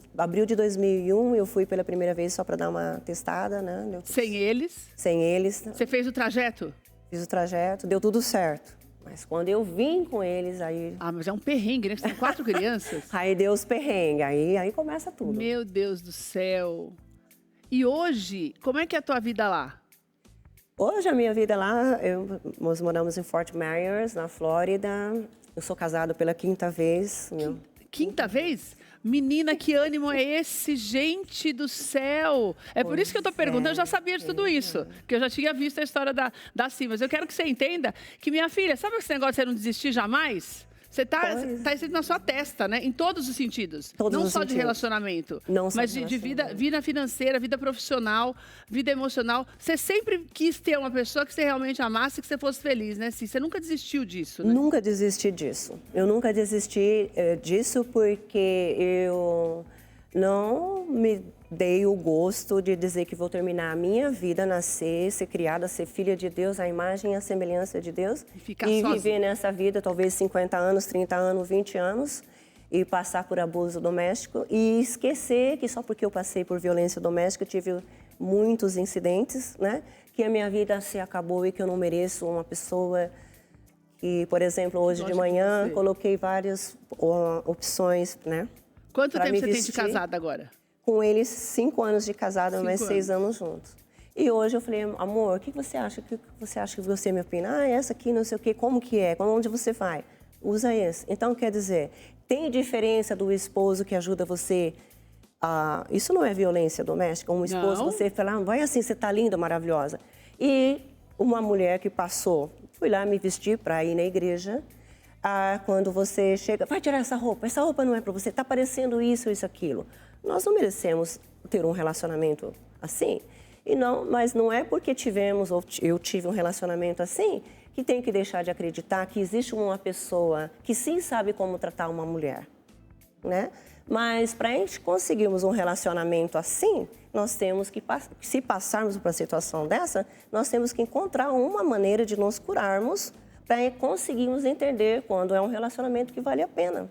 Speaker 6: de 2001, eu fui pela primeira vez só para dar uma testada, né?
Speaker 1: Sem eles?
Speaker 6: Sem eles.
Speaker 1: Você fez o trajeto?
Speaker 6: Fiz o trajeto, deu tudo certo. Mas quando eu vim com eles, aí...
Speaker 1: mas é um perrengue, né? Você tem 4 crianças.
Speaker 6: Aí deu os perrengues, aí começa tudo.
Speaker 1: Meu Deus do céu. E hoje, como é que é a tua vida lá?
Speaker 6: Hoje a minha vida lá, nós moramos em Fort Myers, na Flórida. Eu sou casada pela 5ª vez.
Speaker 1: Quinta vez? Menina, que ânimo é esse? Gente do céu! É por isso que eu tô perguntando, eu já sabia de tudo isso. Porque eu já tinha visto a história da Si. Mas eu quero que você entenda que, minha filha, sabe esse negócio de você não desistir jamais? Você tá escrito na sua testa, né? Em todos os sentidos.
Speaker 6: Todos
Speaker 1: não
Speaker 6: os
Speaker 1: só de
Speaker 6: sentidos.
Speaker 1: relacionamento.
Speaker 6: Não só
Speaker 1: mas de vida financeira, vida profissional, vida emocional. Você sempre quis ter uma pessoa que você realmente amasse e que você fosse feliz, né, Cí? Você nunca desistiu disso, né?
Speaker 6: Nunca desisti disso. Eu nunca desisti disso porque eu não me dei o gosto de dizer que vou terminar a minha vida, nascer, ser criada, ser filha de Deus, a imagem e a semelhança de Deus. E viver nessa vida, talvez 50 anos, 30 anos, 20 anos, e passar por abuso doméstico. E esquecer que só porque eu passei por violência doméstica, eu tive muitos incidentes, né? Que a minha vida se acabou e que eu não mereço uma pessoa que, por exemplo, hoje de manhã, coloquei várias opções, né?
Speaker 1: Quanto tempo você tem de casada agora?
Speaker 6: Com eles, 5 anos de casada, mais 6 anos juntos. E hoje eu falei, amor, o que você acha? O que você acha que você me opina? Ah, essa aqui, não sei o quê, como que é? Onde você vai? Usa esse. Então, quer dizer, tem diferença do esposo que ajuda você a... Isso não é violência doméstica. Um esposo, você fala, vai assim, você tá linda, maravilhosa. E uma mulher que passou, fui lá me vestir para ir na igreja. Quando você chega, vai tirar essa roupa não é para você, tá parecendo isso, aquilo. Nós não merecemos ter um relacionamento assim. Mas não é porque eu tive um relacionamento assim que tem que deixar de acreditar que existe uma pessoa que sim sabe como tratar uma mulher, né? Mas para a gente conseguirmos um relacionamento assim, nós temos que, se passarmos por uma situação dessa, nós temos que encontrar uma maneira de nos curarmos para conseguirmos entender quando é um relacionamento que vale a pena.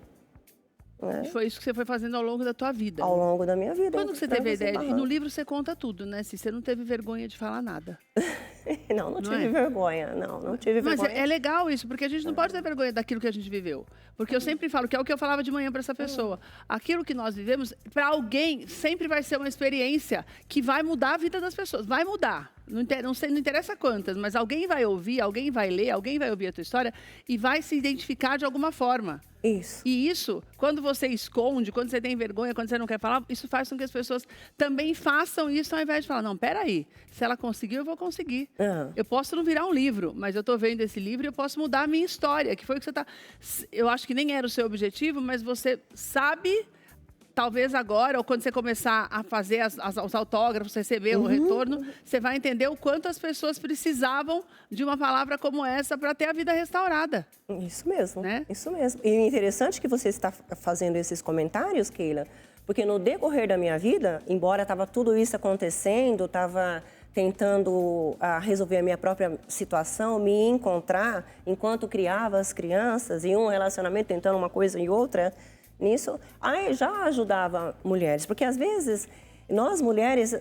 Speaker 1: E foi isso que você foi fazendo ao longo da tua vida.
Speaker 6: Ao longo da minha vida.
Speaker 1: Quando você teve a ideia? E no livro você conta tudo, né, Cí? Você não teve vergonha de falar nada.
Speaker 6: Não tive vergonha. Não tive vergonha.
Speaker 1: Mas é legal isso, porque a gente não pode ter vergonha daquilo que a gente viveu. Porque eu sempre falo, que é o que eu falava de manhã para essa pessoa. Aquilo que nós vivemos, para alguém, sempre vai ser uma experiência que vai mudar a vida das pessoas. Vai mudar. Não interessa quantas, mas alguém vai ouvir, alguém vai ler, alguém vai ouvir a tua história e vai se identificar de alguma forma.
Speaker 6: Isso.
Speaker 1: E isso, quando você esconde, quando você tem vergonha, quando você não quer falar, isso faz com que as pessoas também façam isso ao invés de falar, não, peraí, se ela conseguiu, eu vou conseguir. Eu posso não virar um livro, mas eu estou vendo esse livro e eu posso mudar a minha história, que foi o que você está... Eu acho que nem era o seu objetivo, mas você sabe... Talvez agora, ou quando você começar a fazer os autógrafos, receber o retorno, você vai entender o quanto as pessoas precisavam de uma palavra como essa para ter a vida restaurada.
Speaker 6: Isso mesmo,
Speaker 1: né?
Speaker 6: Isso mesmo. E é interessante que você está fazendo esses comentários, Keila, porque no decorrer da minha vida, embora estava tudo isso acontecendo, estava tentando resolver a minha própria situação, me encontrar enquanto criava as crianças, em um relacionamento, tentando uma coisa e outra... Nisso, já ajudava mulheres, porque às vezes nós mulheres,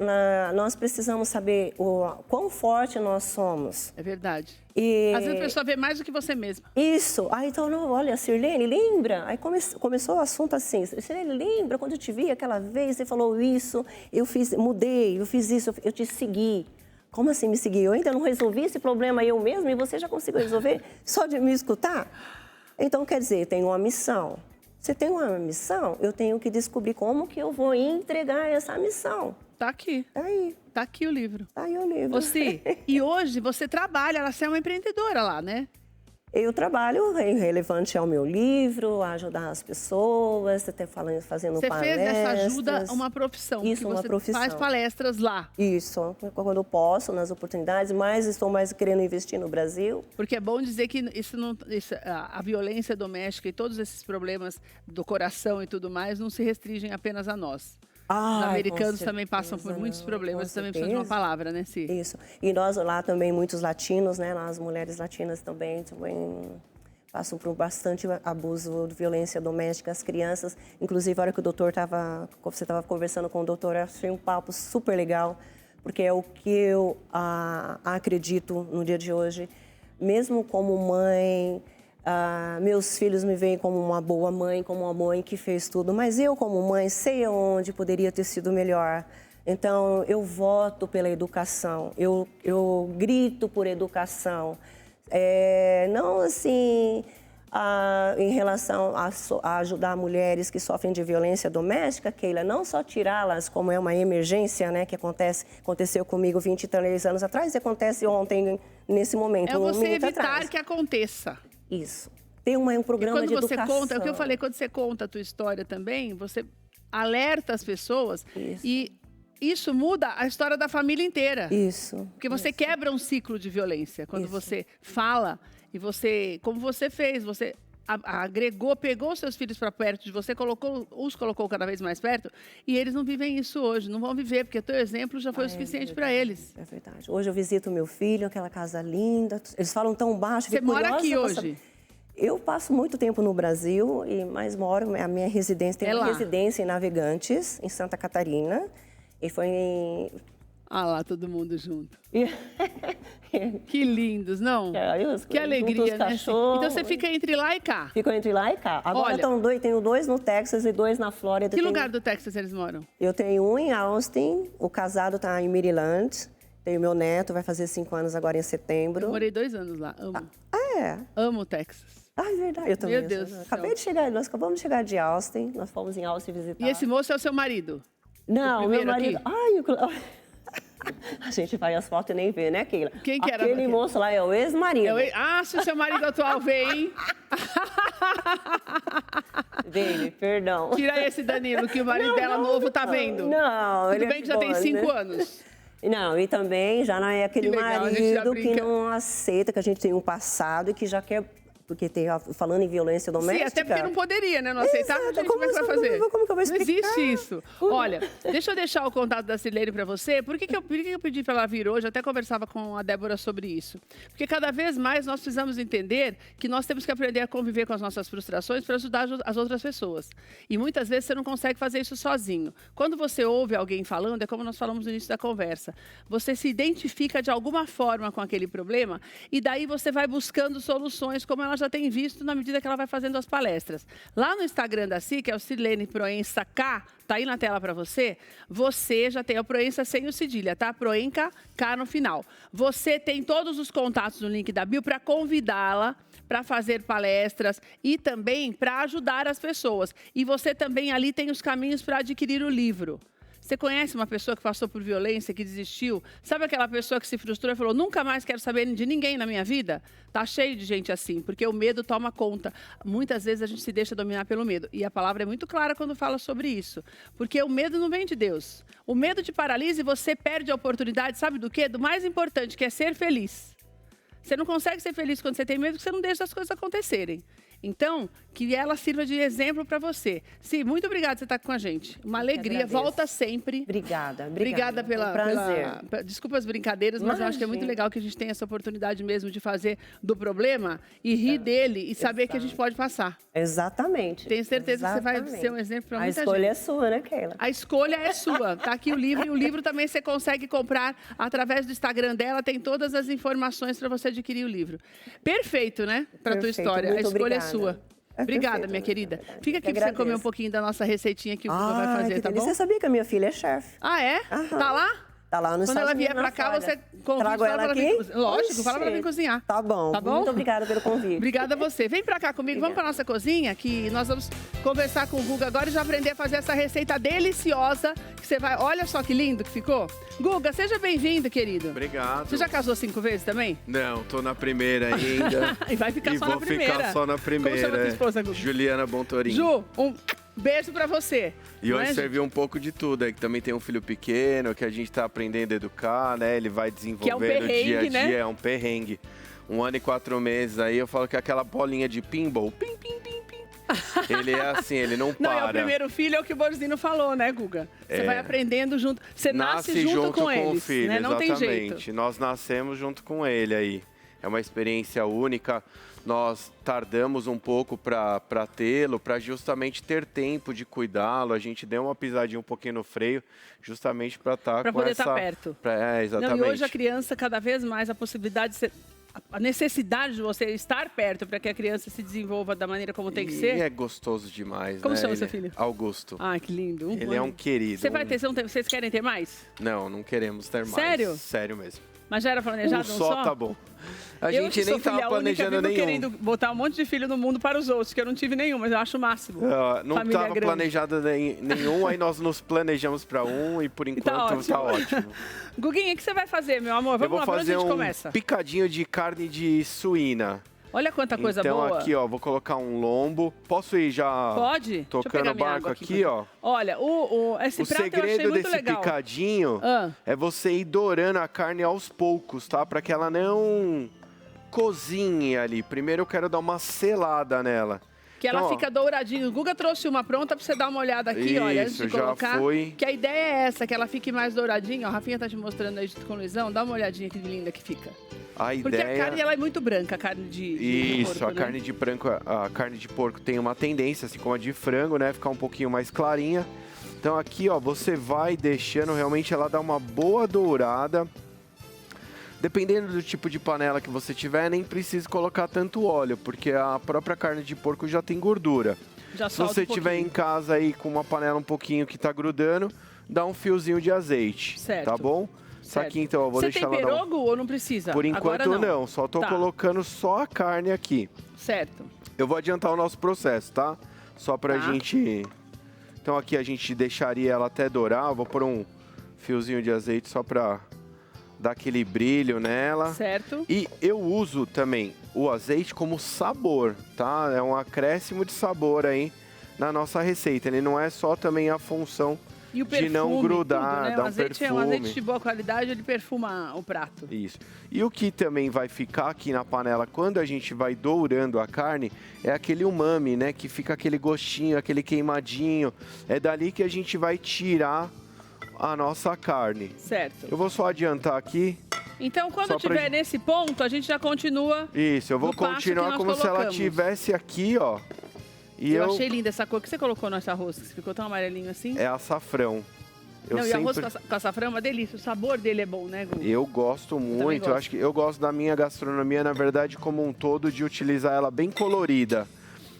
Speaker 6: nós precisamos saber o quão forte nós somos.
Speaker 1: É verdade.
Speaker 6: E...
Speaker 1: Às vezes a pessoa vê mais do que você mesma.
Speaker 6: Isso. Então, não, olha, Sirlene, lembra? Aí começou o assunto assim, Sirlene, lembra quando eu te vi aquela vez, você falou isso, mudei, eu fiz isso, eu te segui. Como assim me seguir? Eu ainda não resolvi esse problema eu mesma e você já conseguiu resolver só de me escutar? Então, quer dizer, eu tenho uma missão. Você tem uma missão, eu tenho que descobrir como que eu vou entregar essa missão.
Speaker 1: Tá aqui.
Speaker 6: Tá aí.
Speaker 1: Tá aqui o livro.
Speaker 6: Tá aí o livro.
Speaker 1: Cí, e hoje você trabalha, você é uma empreendedora lá, né?
Speaker 6: Eu trabalho relevante ao meu livro, a ajudar as pessoas, até fazendo palestras. Você fez
Speaker 1: dessa ajuda uma profissão.
Speaker 6: Isso, uma profissão.
Speaker 1: Faz palestras lá.
Speaker 6: Isso, quando eu posso, nas oportunidades, mas estou mais querendo investir no Brasil.
Speaker 1: Porque é bom dizer que a violência doméstica e todos esses problemas do coração e tudo mais não se restringem apenas a nós. Os americanos também passam por muitos problemas, também precisam de uma palavra, né, Cí?
Speaker 6: Isso. E nós lá também, muitos latinos, né? As mulheres latinas também passam por bastante abuso de violência doméstica, as crianças. Inclusive, a hora que você estava conversando com o doutor, eu achei um papo super legal, porque é o que eu acredito no dia de hoje. Mesmo como mãe... meus filhos me veem como uma boa mãe, como uma mãe que fez tudo, mas eu, como mãe, sei onde poderia ter sido melhor. Então, eu voto pela educação, eu grito por educação. Não assim, em relação a ajudar mulheres que sofrem de violência doméstica, Keila, não só tirá-las como é uma emergência, né, que aconteceu comigo 23 anos atrás e acontece ontem, nesse momento,
Speaker 1: é você
Speaker 6: um minuto
Speaker 1: evitar
Speaker 6: atrás.
Speaker 1: que aconteça.
Speaker 6: Isso. ter um programa de educação.
Speaker 1: Quando você conta, é o que eu falei, quando você conta a tua história também, você alerta as pessoas e isso muda a história da família inteira.
Speaker 6: Isso.
Speaker 1: Porque você quebra um ciclo de violência. Quando você fala e você, como você fez, você agregou, pegou seus filhos para perto de você, os colocou cada vez mais perto, e eles não vivem isso hoje, não vão viver, porque o teu exemplo já foi o suficiente para eles.
Speaker 6: É verdade. Hoje eu visito meu filho, aquela casa linda, eles falam tão baixo.
Speaker 1: Você mora aqui hoje?
Speaker 6: Eu passo muito tempo no Brasil, mas moro, a minha residência, tem uma residência em Navegantes, em Santa Catarina, e foi em...
Speaker 1: Ah lá, todo mundo junto. Que lindos, não? Que alegria, né? Então você fica entre lá e cá?
Speaker 6: Fico entre lá e cá. Agora tenho 2 no Texas e 2 na Flórida.
Speaker 1: Que lugar do Texas eles moram?
Speaker 6: Eu tenho um em Austin, o casado está em Maryland. Tenho meu neto, vai fazer 5 anos agora em setembro.
Speaker 1: Eu morei 2 anos lá, amo.
Speaker 6: É?
Speaker 1: Amo o Texas.
Speaker 6: Ah, é verdade, eu também.
Speaker 1: Meu Deus do
Speaker 6: céu. Nós acabamos de chegar de Austin, nós fomos em Austin visitar.
Speaker 1: E esse moço é o seu marido?
Speaker 6: Não, meu marido... A gente vai as fotos e nem vê, né, Keila?
Speaker 1: Quem que era?
Speaker 6: Aquele moço lá é o ex-marido.
Speaker 1: Se o seu marido atual veio, hein?
Speaker 6: Dele, perdão.
Speaker 1: Tira esse, Danilo, que o marido dela novo tá vendo.
Speaker 6: Não,
Speaker 1: Tudo bem que já tem 5 anos.
Speaker 6: Não, e também já não é aquele marido que não aceita que a gente tem um passado e que já quer... Porque falando em violência doméstica...
Speaker 1: Sim, até porque não poderia, né? Não aceitar, gente, como é que vai fazer?
Speaker 6: Como que eu vou explicar?
Speaker 1: Não existe isso. Olha, deixa eu deixar o contato da Sirlene para você. Por que eu pedi para ela vir hoje? Eu até conversava com a Débora sobre isso. Porque cada vez mais nós precisamos entender que nós temos que aprender a conviver com as nossas frustrações para ajudar as outras pessoas. E muitas vezes você não consegue fazer isso sozinho. Quando você ouve alguém falando, é como nós falamos no início da conversa, você se identifica de alguma forma com aquele problema e daí você vai buscando soluções, como ela já tem visto na medida que ela vai fazendo as palestras. Lá no Instagram da Si, que é o Sirlene Proença K, tá aí na tela para você, você já tem a Proença sem o cedilha, tá? Proenca, K no final. Você tem todos os contatos no link da bio para convidá-la para fazer palestras e também para ajudar as pessoas. E você também ali tem os caminhos para adquirir o livro. Você conhece uma pessoa que passou por violência, que desistiu? Sabe aquela pessoa que se frustrou e falou, nunca mais quero saber de ninguém na minha vida? Tá cheio de gente assim, porque o medo toma conta. Muitas vezes a gente se deixa dominar pelo medo. E a palavra é muito clara quando fala sobre isso. Porque o medo não vem de Deus. O medo te paralisa e você perde a oportunidade, sabe do quê? Do mais importante, que é ser feliz. Você não consegue ser feliz quando você tem medo, porque você não deixa as coisas acontecerem. Então, que ela sirva de exemplo para você. Sim, muito obrigada por você estar com a gente. Uma alegria, volta sempre.
Speaker 6: Obrigada.
Speaker 1: Obrigada pela...
Speaker 6: prazer.
Speaker 1: Desculpa as brincadeiras, mas eu acho que é muito legal que a gente tenha essa oportunidade mesmo de fazer do problema e rir dele e saber que a gente pode passar.
Speaker 6: Exatamente.
Speaker 1: Tenho certeza que você vai ser um exemplo para muita gente.
Speaker 6: A escolha é sua, né, Keila?
Speaker 1: A escolha é sua. Tá aqui o livro e o livro também você consegue comprar através do Instagram dela. Tem todas as informações para você adquirir o livro. Perfeito, né? Para a tua história. A escolha é sua. Obrigada, minha querida. Fica aqui para você comer um pouquinho da nossa receitinha que o Guga vai fazer, tá bom?
Speaker 6: Você sabia que a minha filha é chefe?
Speaker 1: Ah, é? Tá lá?
Speaker 6: Tá lá no
Speaker 1: Quando ela vier para cá, você convida
Speaker 6: ela aqui?
Speaker 1: Lógico, fala para ela vir cozinhar.
Speaker 6: Tá bom.
Speaker 1: Tá bom?
Speaker 6: Muito obrigada pelo convite.
Speaker 1: Obrigada a você. Vem para cá comigo, vamos para nossa cozinha, que nós vamos conversar com o Guga agora e já aprender a fazer essa receita deliciosa que você vai... Olha só que lindo que ficou. Guga, seja bem-vindo, querido.
Speaker 7: Obrigado.
Speaker 1: Você já casou 5 vezes também?
Speaker 7: Não, tô na primeira ainda.
Speaker 1: E vai ficar só na primeira.
Speaker 7: Vou ficar só na primeira.
Speaker 1: Como chama tua esposa, Guga?
Speaker 7: Juliana Bontorin.
Speaker 1: Ju, um beijo pra você.
Speaker 7: E hoje serviu um pouco de tudo, que também tem um filho pequeno, que a gente tá aprendendo a educar, né? Ele vai desenvolvendo dia a dia, né? É um perrengue. 1 ano e 4 meses aí, eu falo que é aquela bolinha de pinball, pim, pim, pim, pim. Ele é assim, ele não para.
Speaker 1: Não, é o primeiro filho, é o que o Borzino falou, né, Guga? Você vai aprendendo junto, você nasce junto com eles,
Speaker 7: o filho,
Speaker 1: né? Não
Speaker 7: exatamente.
Speaker 1: Tem jeito.
Speaker 7: Nós nascemos junto com ele aí. É uma experiência única. Nós tardamos um pouco para tê-lo, para justamente ter tempo de cuidá-lo. A gente deu uma pisadinha um pouquinho no freio, justamente para estar com
Speaker 1: poder
Speaker 7: essa...
Speaker 1: estar perto.
Speaker 7: Exatamente.
Speaker 1: Não, e hoje a criança, cada vez mais, a possibilidade de ser... A necessidade de você estar perto para que a criança se desenvolva da maneira como tem que ser.
Speaker 7: E é gostoso demais,
Speaker 1: Como
Speaker 7: né?
Speaker 1: chama seu filho?
Speaker 7: Augusto.
Speaker 1: Ah, que lindo.
Speaker 7: Ele é um querido.
Speaker 1: Você vai ter, vocês querem ter mais?
Speaker 7: Não queremos ter mais.
Speaker 1: Sério?
Speaker 7: Sério mesmo.
Speaker 1: Mas já era planejado
Speaker 7: um só? Tá bom. A gente nem estava planejando nenhum. Eu querendo
Speaker 1: botar um monte de filho no mundo para os outros, que eu não tive nenhum, mas eu acho o máximo.
Speaker 7: Não estava planejado nenhum, aí nós nos planejamos para um e por enquanto tá ótimo.
Speaker 1: Guguinha, o que você vai fazer, meu amor? Vamos lá, por onde a gente começa?
Speaker 7: Picadinho de carne de suína.
Speaker 1: Olha quanta coisa boa.
Speaker 7: Então aqui, ó, vou colocar um lombo. Posso ir já
Speaker 1: Pode?
Speaker 7: tocando o barco aqui, ó?
Speaker 1: Olha, esse prato eu achei muito legal.
Speaker 7: O segredo desse picadinho é você ir dourando a carne aos poucos, tá? Para que ela não cozinhe ali. Primeiro eu quero dar uma selada nela.
Speaker 1: Que ela fica douradinha. O Guga trouxe uma pronta pra você dar uma olhada aqui, olha, antes de colocar.
Speaker 7: Já foi.
Speaker 1: Que a ideia é essa, que ela fique mais douradinha. Ó, a Rafinha tá te mostrando aí junto com o Luizão. Dá uma olhadinha que linda que fica. Porque a carne ela é muito branca, a carne de porco,
Speaker 7: a carne de branco, a carne de porco tem uma tendência, assim como a de frango, né? Ficar um pouquinho mais clarinha. Então aqui, ó, você vai deixando realmente ela dar uma boa dourada. Dependendo do tipo de panela que você tiver, nem precisa colocar tanto óleo, porque a própria carne de porco já tem gordura. Se você tiver em casa aí com uma panela um pouquinho que tá grudando, dá um fiozinho de azeite, tá bom? Isso aqui, então, eu vou deixar ela...
Speaker 1: Você temperou, Gu, ou não precisa?
Speaker 7: Por enquanto não, só tô colocando só a carne aqui.
Speaker 1: Certo.
Speaker 7: Eu vou adiantar o nosso processo, tá? Só pra gente... Então aqui a gente deixaria ela até dourar, eu vou pôr um fiozinho de azeite só pra dar aquele brilho nela.
Speaker 1: Certo.
Speaker 7: E eu uso também o azeite como sabor, tá? É um acréscimo de sabor aí na nossa receita. Ele não é só também a função de não grudar,
Speaker 1: tudo, né?
Speaker 7: dar
Speaker 1: um
Speaker 7: perfume.
Speaker 1: Um azeite de boa qualidade, ele perfuma o prato.
Speaker 7: Isso. E o que também vai ficar aqui na panela quando a gente vai dourando a carne é aquele umami, né? Que fica aquele gostinho, aquele queimadinho. É dali que a gente vai tirar a nossa carne.
Speaker 1: Certo.
Speaker 7: Eu vou só adiantar aqui.
Speaker 1: Então, quando tiver nesse ponto, a gente já continua.
Speaker 7: Isso, eu vou continuar como se ela tivesse aqui, ó.
Speaker 1: Eu achei linda essa cor. O que você colocou no arroz? Que ficou tão amarelinho assim?
Speaker 7: É açafrão.
Speaker 1: E arroz com açafrão é uma delícia. O sabor dele é bom, né, Gu?
Speaker 7: Eu gosto muito. Eu acho que eu gosto da minha gastronomia, na verdade, como um todo, de utilizar ela bem colorida.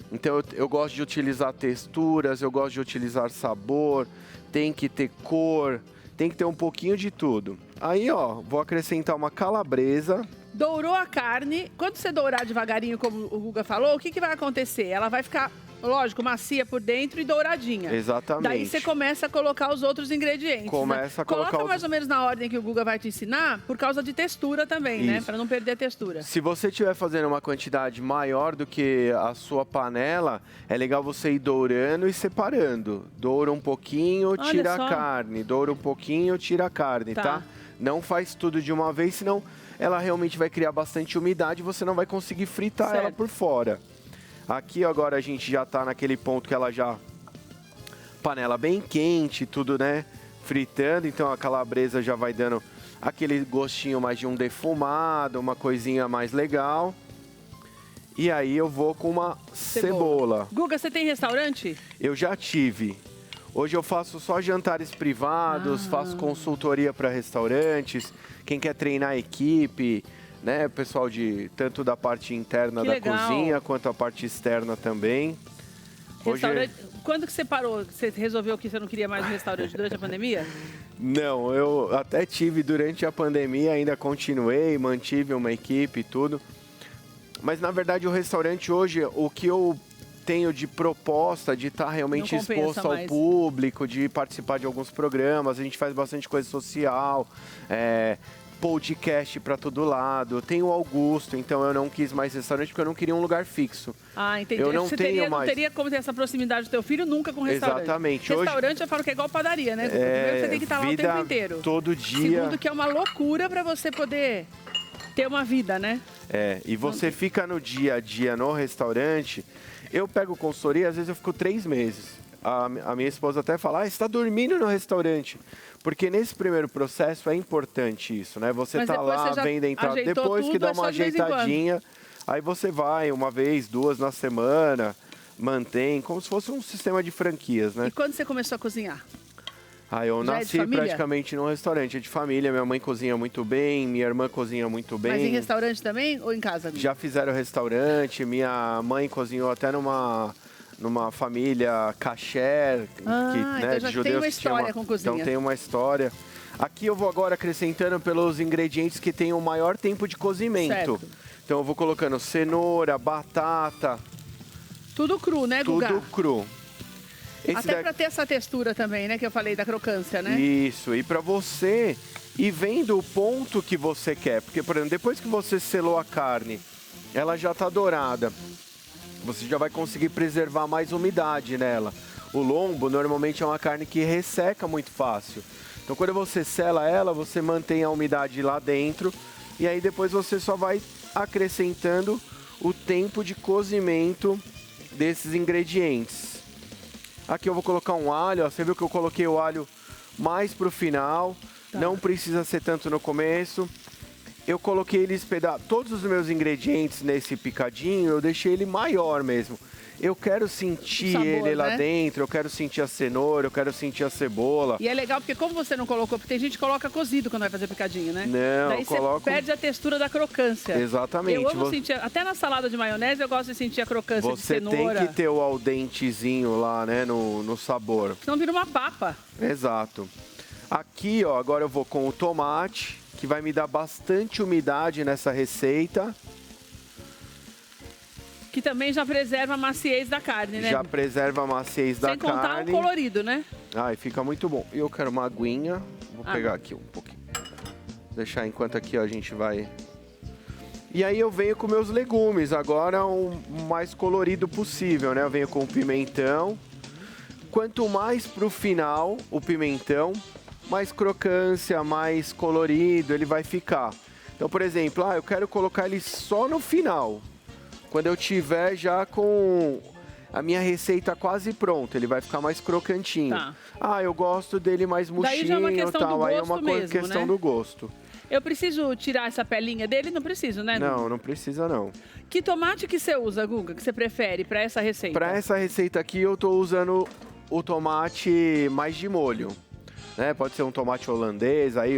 Speaker 7: Então, eu gosto de utilizar texturas, eu gosto de utilizar sabor, tem que ter cor, tem que ter um pouquinho de tudo. Aí, ó, vou acrescentar uma calabresa.
Speaker 1: Dourou a carne. Quando você dourar devagarinho, como o Guga falou, o que vai acontecer? Ela vai ficar, lógico, macia por dentro e douradinha.
Speaker 7: Exatamente.
Speaker 1: Daí você começa a colocar os outros ingredientes. Coloca mais ou menos na ordem que o Guga vai te ensinar, por causa de textura também, né? Para não perder a textura.
Speaker 7: Se você estiver fazendo uma quantidade maior do que a sua panela, é legal você ir dourando e separando. Doura um pouquinho, tira a carne. Doura um pouquinho, tira a carne, tá? Não faz tudo de uma vez, senão ela realmente vai criar bastante umidade e você não vai conseguir fritar ela por fora. Aqui agora a gente já tá naquele ponto que ela já... Panela bem quente, tudo, né? Fritando, então a calabresa já vai dando aquele gostinho mais de um defumado, uma coisinha mais legal. E aí eu vou com uma cebola.
Speaker 1: Guga, você tem restaurante?
Speaker 7: Eu já tive. Hoje eu faço só jantares privados, faço consultoria para restaurantes, quem quer treinar a equipe, né, pessoal tanto da parte interna da cozinha quanto a parte externa também.
Speaker 1: Quando que você parou? Você resolveu que você não queria mais um restaurante durante a pandemia?
Speaker 7: Não, eu até tive durante a pandemia, ainda continuei, mantive uma equipe e tudo. Mas na verdade o restaurante hoje, o que eu tenho de proposta de estar realmente exposto ao público, de participar de alguns programas, a gente faz bastante coisa social, podcast para todo lado. Tem o Augusto, então eu não quis mais restaurante porque eu não queria um lugar fixo.
Speaker 1: Ah, entendi.
Speaker 7: Eu não tenho mais.
Speaker 1: Não teria como ter essa proximidade do teu filho nunca com restaurante.
Speaker 7: Exatamente.
Speaker 1: Restaurante eu falo que é igual padaria, né? Primeiro você tem que estar lá o tempo inteiro.
Speaker 7: Todo dia.
Speaker 1: Segundo que é uma loucura para você poder ter uma vida, né?
Speaker 7: E você fica no dia a dia no restaurante. Eu pego consultoria, às vezes eu fico 3 meses. A minha esposa até fala, você está dormindo no restaurante. Porque nesse primeiro processo é importante isso, né? Você tá lá, vem dentro, depois que dá uma ajeitadinha, aí você vai 1 vez, 2 na semana, mantém, como se fosse um sistema de franquias, né?
Speaker 1: E quando você começou a cozinhar?
Speaker 7: Eu nasci praticamente num restaurante, de família. Minha mãe cozinha muito bem, minha irmã cozinha muito bem.
Speaker 1: Mas em restaurante também ou em casa?
Speaker 7: Já fizeram restaurante, minha mãe cozinhou até numa família kasher,
Speaker 1: então já
Speaker 7: de judeus,
Speaker 1: tem uma história com cozinha.
Speaker 7: Então tem uma história. Aqui eu vou agora acrescentando pelos ingredientes que têm o maior tempo de cozimento.
Speaker 1: Certo.
Speaker 7: Então eu vou colocando cenoura, batata.
Speaker 1: Tudo cru, né, Guga?
Speaker 7: Tudo cru.
Speaker 1: Até para ter essa textura também, né, que eu falei da crocância, né?
Speaker 7: Isso, e para você ir vendo o ponto que você quer. Porque, por exemplo, depois que você selou a carne ela já tá dourada. Você já vai conseguir preservar mais umidade nela. O lombo normalmente é uma carne que resseca muito fácil. Então quando você sela ela, você mantém a umidade lá dentro e aí depois você só vai acrescentando o tempo de cozimento desses ingredientes. Aqui eu vou colocar um alho, ó, você viu que eu coloquei o alho mais pro final, não precisa ser tanto no começo. Eu coloquei eles todos os meus ingredientes nesse picadinho, eu deixei ele maior mesmo. Eu quero sentir sabor, ele lá dentro, eu quero sentir a cenoura, eu quero sentir a cebola.
Speaker 1: E é legal porque como você não colocou, porque tem gente que coloca cozido quando vai fazer picadinho, né?
Speaker 7: Não,
Speaker 1: daí você perde a textura da crocância.
Speaker 7: Exatamente.
Speaker 1: Eu amo sentir, até na salada de maionese eu gosto de sentir a crocância de cenoura.
Speaker 7: Você tem que ter o al dentezinho lá, né, no sabor.
Speaker 1: Senão vira uma papa.
Speaker 7: Exato. Aqui, ó, agora eu vou com o tomate, que vai me dar bastante umidade nessa receita.
Speaker 1: Que também já preserva a maciez da carne, né?
Speaker 7: Já preserva a maciez da carne.
Speaker 1: Sem contar o colorido, né?
Speaker 7: Ai, fica muito bom. E eu quero uma aguinha. Vou pegar aqui um pouquinho. Deixar enquanto aqui, ó, a gente vai... E aí eu venho com meus legumes. Agora o mais colorido possível, né? Eu venho com o pimentão. Quanto mais pro final o pimentão, mais crocância, mais colorido ele vai ficar. Então, por exemplo, eu quero colocar ele só no final. Quando eu tiver já com a minha receita quase pronta, ele vai ficar mais crocantinho. Tá. Eu gosto dele mais murchinho,
Speaker 1: é uma questão
Speaker 7: tal.
Speaker 1: Do gosto
Speaker 7: aí é uma
Speaker 1: mesmo,
Speaker 7: questão
Speaker 1: né?
Speaker 7: do gosto.
Speaker 1: Eu preciso tirar essa pelinha dele? Não preciso, né?
Speaker 7: Não, não precisa não.
Speaker 1: Que tomate que você usa, Guga, que você prefere para essa receita?
Speaker 7: Para essa receita aqui eu tô usando o tomate mais de molho, né? Pode ser um tomate holandês, aí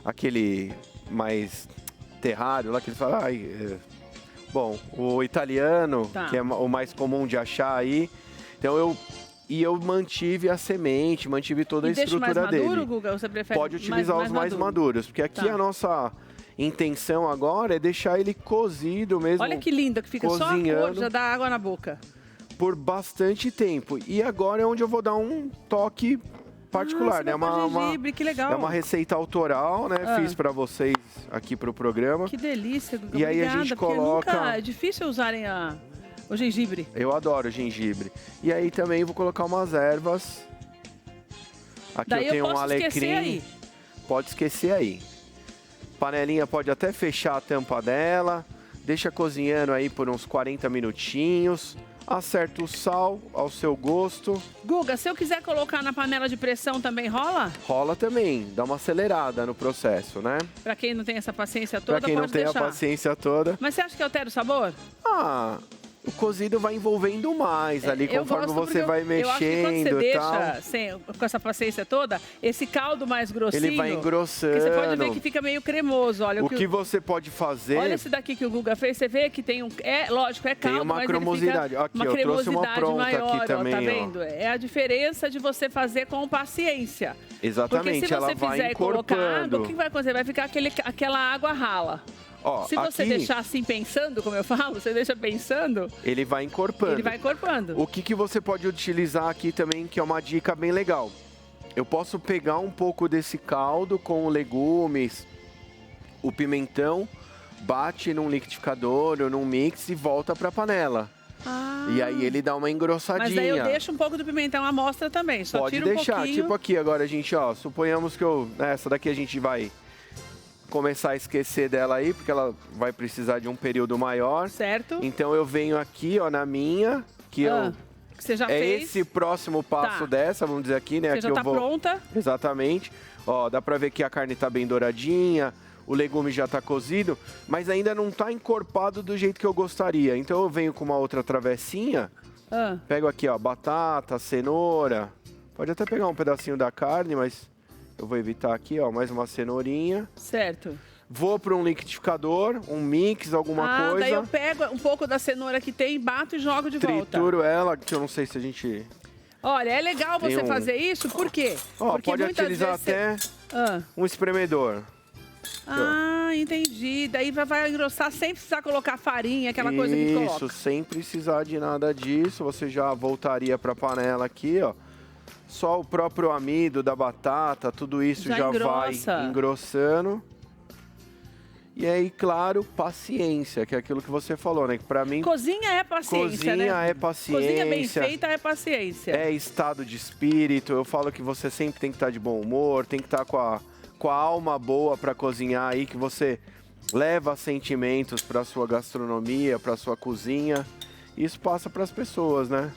Speaker 7: aquele mais terrário lá que eles falam, bom, o italiano, que é o mais comum de achar aí. Então eu mantive a semente, mantive toda a estrutura dele.
Speaker 1: Mais maduro, Guga, ou você prefere
Speaker 7: Pode utilizar os mais maduros, porque aqui a nossa intenção agora é deixar ele cozido mesmo.
Speaker 1: Olha que lindo que fica, só a cor já dá água na boca.
Speaker 7: Por bastante tempo. E agora é onde eu vou dar um toque particular, né?
Speaker 1: Gengibre, que legal.
Speaker 7: É uma receita autoral, né? Fiz para vocês aqui pro programa.
Speaker 1: Que delícia, Guga.
Speaker 7: E aí a gente coloca...
Speaker 1: Nunca é difícil usarem o gengibre.
Speaker 7: Eu adoro gengibre. E aí também vou colocar umas ervas. Aqui
Speaker 1: daí
Speaker 7: eu tenho
Speaker 1: um alecrim.
Speaker 7: Esquecer aí. Pode esquecer aí. Panelinha pode até fechar a tampa dela. Deixa cozinhando aí por uns 40 minutinhos. Acerta o sal ao seu gosto.
Speaker 1: Guga, se eu quiser colocar na panela de pressão também rola?
Speaker 7: Rola também, dá uma acelerada no processo, né?
Speaker 1: Pra quem não tem essa paciência toda,
Speaker 7: pra quem
Speaker 1: pode
Speaker 7: não tem a paciência toda.
Speaker 1: Mas você acha que altera o sabor?
Speaker 7: O cozido vai envolvendo mais ali, conforme você vai mexendo. Eu acho que quando você
Speaker 1: deixa com essa paciência toda, esse caldo mais grossinho...
Speaker 7: Ele vai engrossando.
Speaker 1: Você pode ver que fica meio cremoso. Olha,
Speaker 7: o que você pode fazer...
Speaker 1: Olha esse daqui que o Guga fez, você vê que tem lógico, é caldo,
Speaker 7: tem uma
Speaker 1: mas
Speaker 7: cremosidade.
Speaker 1: Aqui,
Speaker 7: uma cremosidade eu trouxe uma pronta
Speaker 1: maior,
Speaker 7: aqui também,
Speaker 1: tá vendo? É a diferença de você fazer com paciência.
Speaker 7: Exatamente,
Speaker 1: porque se você fizer e colocar água, o que vai acontecer? Vai ficar aquela água rala. Se você deixar assim pensando, como eu falo, você deixa pensando...
Speaker 7: Ele vai encorpando.
Speaker 1: Ele vai encorpando.
Speaker 7: O que você pode utilizar aqui também, que é uma dica bem legal. Eu posso pegar um pouco desse caldo com legumes, o pimentão, bate num liquidificador ou num mix e volta para a panela. E aí ele dá uma engrossadinha.
Speaker 1: Mas aí eu deixo um pouco do pimentão à mostra também, só
Speaker 7: pode
Speaker 1: tiro
Speaker 7: deixar,
Speaker 1: pouquinho.
Speaker 7: tipo aqui agora, gente, suponhamos que essa daqui a gente vai começar a esquecer dela aí, porque ela vai precisar de um período maior.
Speaker 1: Certo.
Speaker 7: Então eu venho aqui, na minha, que
Speaker 1: você já fez.
Speaker 7: Esse próximo passo dessa, vamos dizer aqui, né?
Speaker 1: Você
Speaker 7: aqui
Speaker 1: já tá pronta.
Speaker 7: Exatamente. Dá pra ver que a carne tá bem douradinha, o legume já tá cozido, mas ainda não tá encorpado do jeito que eu gostaria. Então eu venho com uma outra travessinha, pego aqui, batata, cenoura, pode até pegar um pedacinho da carne, mas eu vou evitar aqui, mais uma cenourinha.
Speaker 1: Certo.
Speaker 7: Vou para um liquidificador, um mix, alguma coisa.
Speaker 1: Daí eu pego um pouco da cenoura que tem, bato e jogo de volta.
Speaker 7: Trituro ela, que eu não sei se a gente...
Speaker 1: Olha, é legal você fazer isso, por quê? Porque
Speaker 7: pode utilizar até um espremedor.
Speaker 1: Entendi. Daí vai engrossar sem precisar colocar farinha, aquela coisa que coloca.
Speaker 7: Isso, sem precisar de nada disso. Você já voltaria para a panela aqui, Só o próprio amido da batata, tudo isso já vai engrossando. E aí, claro, paciência, que é aquilo que você falou, né? Que pra mim...
Speaker 1: Cozinha é paciência, né?
Speaker 7: Cozinha é paciência.
Speaker 1: Cozinha bem feita é paciência.
Speaker 7: É estado de espírito. Eu falo que você sempre tem que estar de bom humor, tem que estar com a alma boa para cozinhar aí, que você leva sentimentos para sua gastronomia, para sua cozinha. Isso passa para as pessoas, né?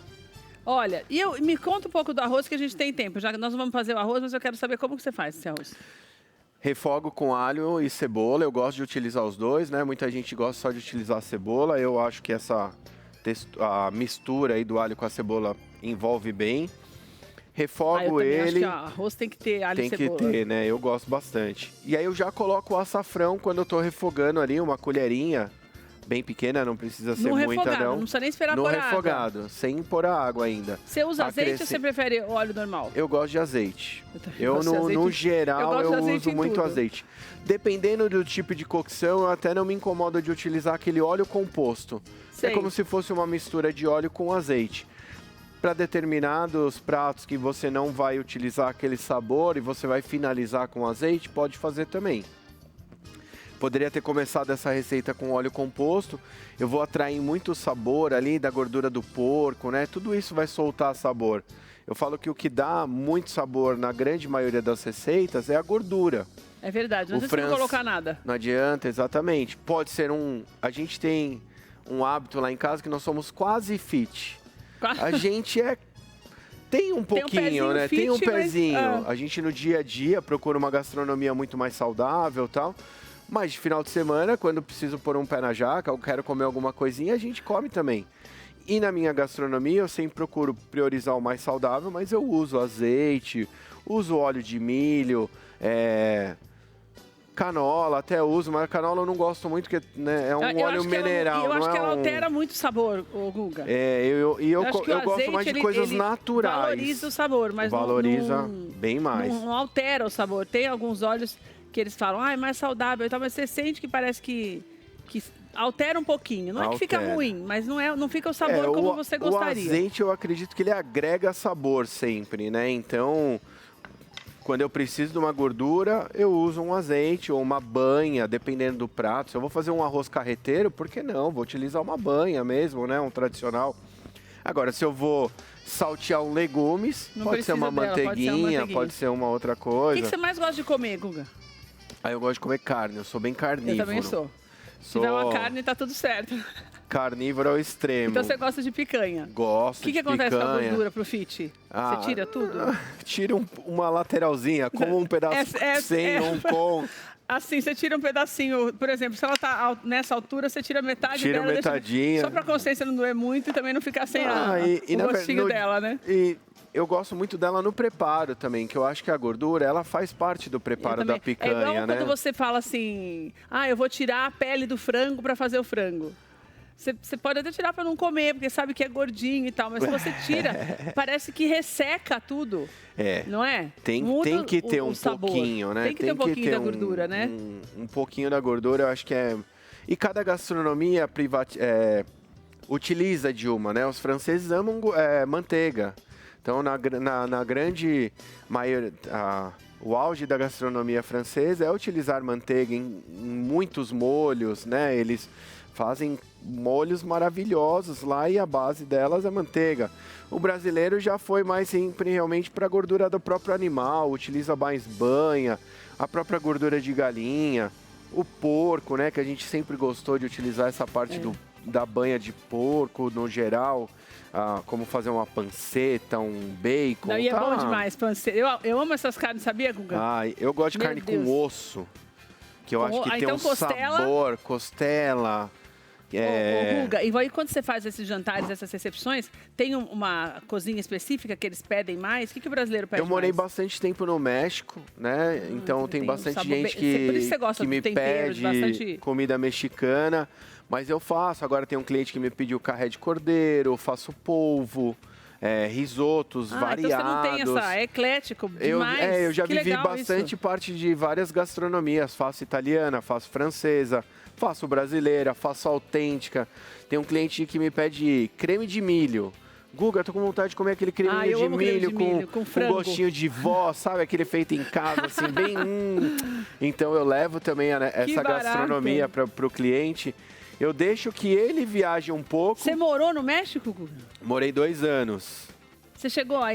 Speaker 1: Olha, me conta um pouco do arroz, que a gente tem tempo. Já que nós vamos fazer o arroz, mas eu quero saber como que você faz esse arroz.
Speaker 7: Refogo com alho e cebola. Eu gosto de utilizar os dois, né? Muita gente gosta só de utilizar a cebola. Eu acho que a mistura aí do alho com a cebola envolve bem. Refogo ele.
Speaker 1: Acho que arroz tem que ter alho e cebola.
Speaker 7: Tem que ter, né? Eu gosto bastante. E aí eu já coloco o açafrão quando eu tô refogando ali, uma colherinha bem pequena, não precisa ser muita não.
Speaker 1: Não precisa nem esperar pôr a água.
Speaker 7: No refogado, sem pôr a água ainda.
Speaker 1: Você usa azeite ou você prefere óleo normal?
Speaker 7: Eu gosto de azeite. No geral, eu uso muito azeite. Dependendo do tipo de cocção, eu até não me incomodo de utilizar aquele óleo composto. É como se fosse uma mistura de óleo com azeite. Para determinados pratos que você não vai utilizar aquele sabor e você vai finalizar com azeite, pode fazer também. Poderia ter começado essa receita com óleo composto. Eu vou atrair muito sabor ali da gordura do porco, né? Tudo isso vai soltar sabor. Eu falo que o que dá muito sabor na grande maioria das receitas é a gordura.
Speaker 1: É verdade, não adianta não colocar nada.
Speaker 7: Não adianta, exatamente. Pode ser A gente tem um hábito lá em casa que nós somos quase fit. A gente tem um pouquinho, né? Tem um pezinho. A gente no dia a dia procura uma gastronomia muito mais saudável e tal. Mas de final de semana, quando preciso pôr um pé na jaca, ou quero comer alguma coisinha, a gente come também. E na minha gastronomia, eu sempre procuro priorizar o mais saudável, mas eu uso azeite, uso óleo de milho, canola, até uso, mas a canola eu não gosto muito, porque né, é um óleo mineral.
Speaker 1: Eu acho que ela altera muito o sabor, Guga.
Speaker 7: Eu gosto mais de coisas naturais.
Speaker 1: Valoriza o sabor, mas
Speaker 7: valoriza bem mais.
Speaker 1: Não altera o sabor. Tem alguns óleos que eles falam, é mais saudável e tal, mas você sente que parece que altera um pouquinho. Não é que fica ruim, mas não fica o sabor como você gostaria.
Speaker 7: O azeite, eu acredito que ele agrega sabor sempre, né? Então, quando eu preciso de uma gordura, eu uso um azeite ou uma banha, dependendo do prato. Se eu vou fazer um arroz carreteiro, por que não? Vou utilizar uma banha mesmo, né? Um tradicional. Agora, se eu vou saltear um legumes, pode ser uma manteiguinha, pode ser uma outra coisa.
Speaker 1: O que você mais gosta de comer, Guga?
Speaker 7: Eu gosto de comer carne, eu sou bem carnívoro.
Speaker 1: Eu também sou. Se tiver uma carne, tá tudo certo.
Speaker 7: Carnívoro ao extremo.
Speaker 1: Então você gosta de picanha?
Speaker 7: Gosto de picanha.
Speaker 1: O que acontece com a gordura pro fit? Você tira tudo?
Speaker 7: Tira uma lateralzinha, como um pedaço sem um com...
Speaker 1: Assim, você tira um pedacinho, por exemplo, se ela tá nessa altura, você tira metade dela.
Speaker 7: Tira metadinha.
Speaker 1: Só pra consciência não doer muito e também não ficar sem o gostinho dela, né?
Speaker 7: E eu gosto muito dela no preparo também, que eu acho que a gordura, ela faz parte do preparo da picanha,
Speaker 1: né? É igual
Speaker 7: né?
Speaker 1: quando você fala assim, eu vou tirar a pele do frango pra fazer o frango. Você pode até tirar para não comer, porque sabe que é gordinho e tal, mas se você tira, parece que resseca tudo. Não é?
Speaker 7: Tem que ter um pouquinho, né?
Speaker 1: Tem que ter um pouquinho da gordura, né?
Speaker 7: Um pouquinho da gordura, eu acho que é... E cada gastronomia utiliza de uma, né? Os franceses amam manteiga. Então, na grande maioria... O auge da gastronomia francesa é utilizar manteiga em muitos molhos, né? Eles fazem molhos maravilhosos lá e a base delas é manteiga. O brasileiro já foi mais sempre realmente para a gordura do próprio animal, utiliza mais banha, a própria gordura de galinha, o porco, né? Que a gente sempre gostou de utilizar essa parte da banha de porco no geral. Como fazer uma panceta, um bacon.
Speaker 1: Não, e é bom demais, panceta. Eu amo essas carnes, sabia, Guga?
Speaker 7: Eu gosto de carne com osso. Que eu acho que tem um sabor, costela.
Speaker 1: Guga, e aí quando você faz esses jantares, essas recepções, tem uma cozinha específica que eles pedem mais? O que o brasileiro pede mais?
Speaker 7: Eu morei bastante tempo no México, né? Então tem bastante gente que me pede comida mexicana. Mas eu faço, agora tem um cliente que me pediu carré de cordeiro, eu faço polvo, risotos variados.
Speaker 1: Então você não tem é eclético demais.
Speaker 7: Eu já vivi bastante parte de várias gastronomias, faço italiana, faço francesa, faço brasileira, faço autêntica. Tem um cliente que me pede creme de milho Guga, tô com vontade de comer aquele creminho de milho com gostinho de vó, sabe? Aquele feito em casa, assim, bem... Então eu levo também essa gastronomia para o cliente. Eu deixo que ele viaje um pouco.
Speaker 1: Você morou no México, Guga?
Speaker 7: Morei 2 anos.
Speaker 1: Você chegou a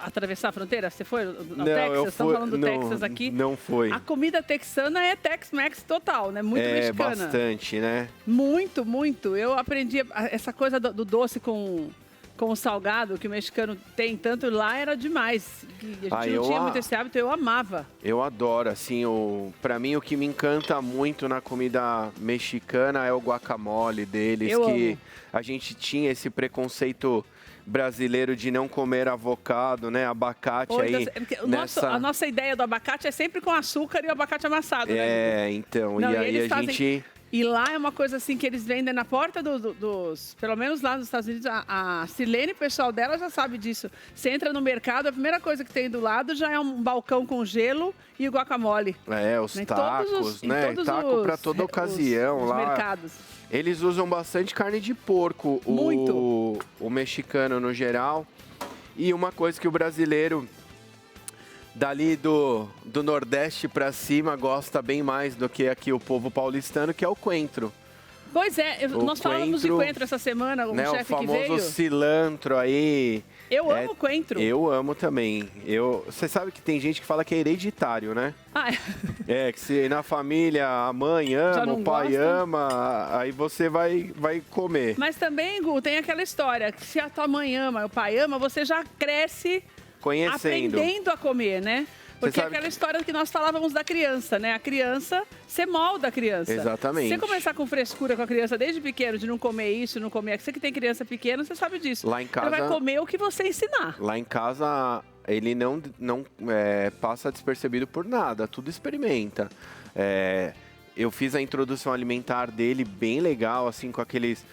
Speaker 1: atravessar a fronteira? Você foi no Texas? Estamos falando do Texas aqui.
Speaker 7: Não foi.
Speaker 1: A comida texana é Tex-Mex total, né? Muito mexicana.
Speaker 7: É, bastante, né?
Speaker 1: Muito, muito. Eu aprendi essa coisa do doce com o salgado, que o mexicano tem tanto lá, era demais. A gente não tinha muito esse hábito, eu amava.
Speaker 7: Eu adoro, assim, pra mim o que me encanta muito na comida mexicana é o guacamole deles, amo. A gente tinha esse preconceito brasileiro de não comer avocado, né? Abacate aí.
Speaker 1: A nossa ideia do abacate é sempre com açúcar e o abacate amassado,
Speaker 7: né? Então, não, e aí a gente...
Speaker 1: E lá é uma coisa assim que eles vendem na porta dos... Pelo menos lá nos Estados Unidos, a Silene, o pessoal dela já sabe disso. Você entra no mercado, a primeira coisa que tem do lado já é um balcão com gelo e o guacamole.
Speaker 7: Os tacos, né? Taco para toda ocasião lá.
Speaker 1: Os mercados.
Speaker 7: Eles usam bastante carne de porco, o mexicano no geral. E uma coisa que o brasileiro... dali do Nordeste para cima gosta bem mais do que aqui o povo paulistano, que é o coentro.
Speaker 1: Pois é, nós falamos de coentro essa semana, o chefe que veio.
Speaker 7: O famoso cilantro aí.
Speaker 1: Eu amo coentro.
Speaker 7: Eu amo também. Você sabe que tem gente que fala que é hereditário, né? Que se na família a mãe ama, o pai ama, aí você vai comer.
Speaker 1: Mas também, Gu, tem aquela história, que se a tua mãe ama, o pai ama, você já cresce... aprendendo a comer, né? Porque é aquela história que nós falávamos da criança, né? A criança, você molda a criança.
Speaker 7: Exatamente.
Speaker 1: Se você começar com frescura com a criança desde pequeno, de não comer isso, não comer aquilo, você que tem criança pequena, você sabe disso.
Speaker 7: Lá em casa...
Speaker 1: Ele vai comer o que você ensinar.
Speaker 7: Lá em casa, ele não passa despercebido por nada, tudo experimenta. Eu fiz a introdução alimentar dele bem legal, assim, com aqueles...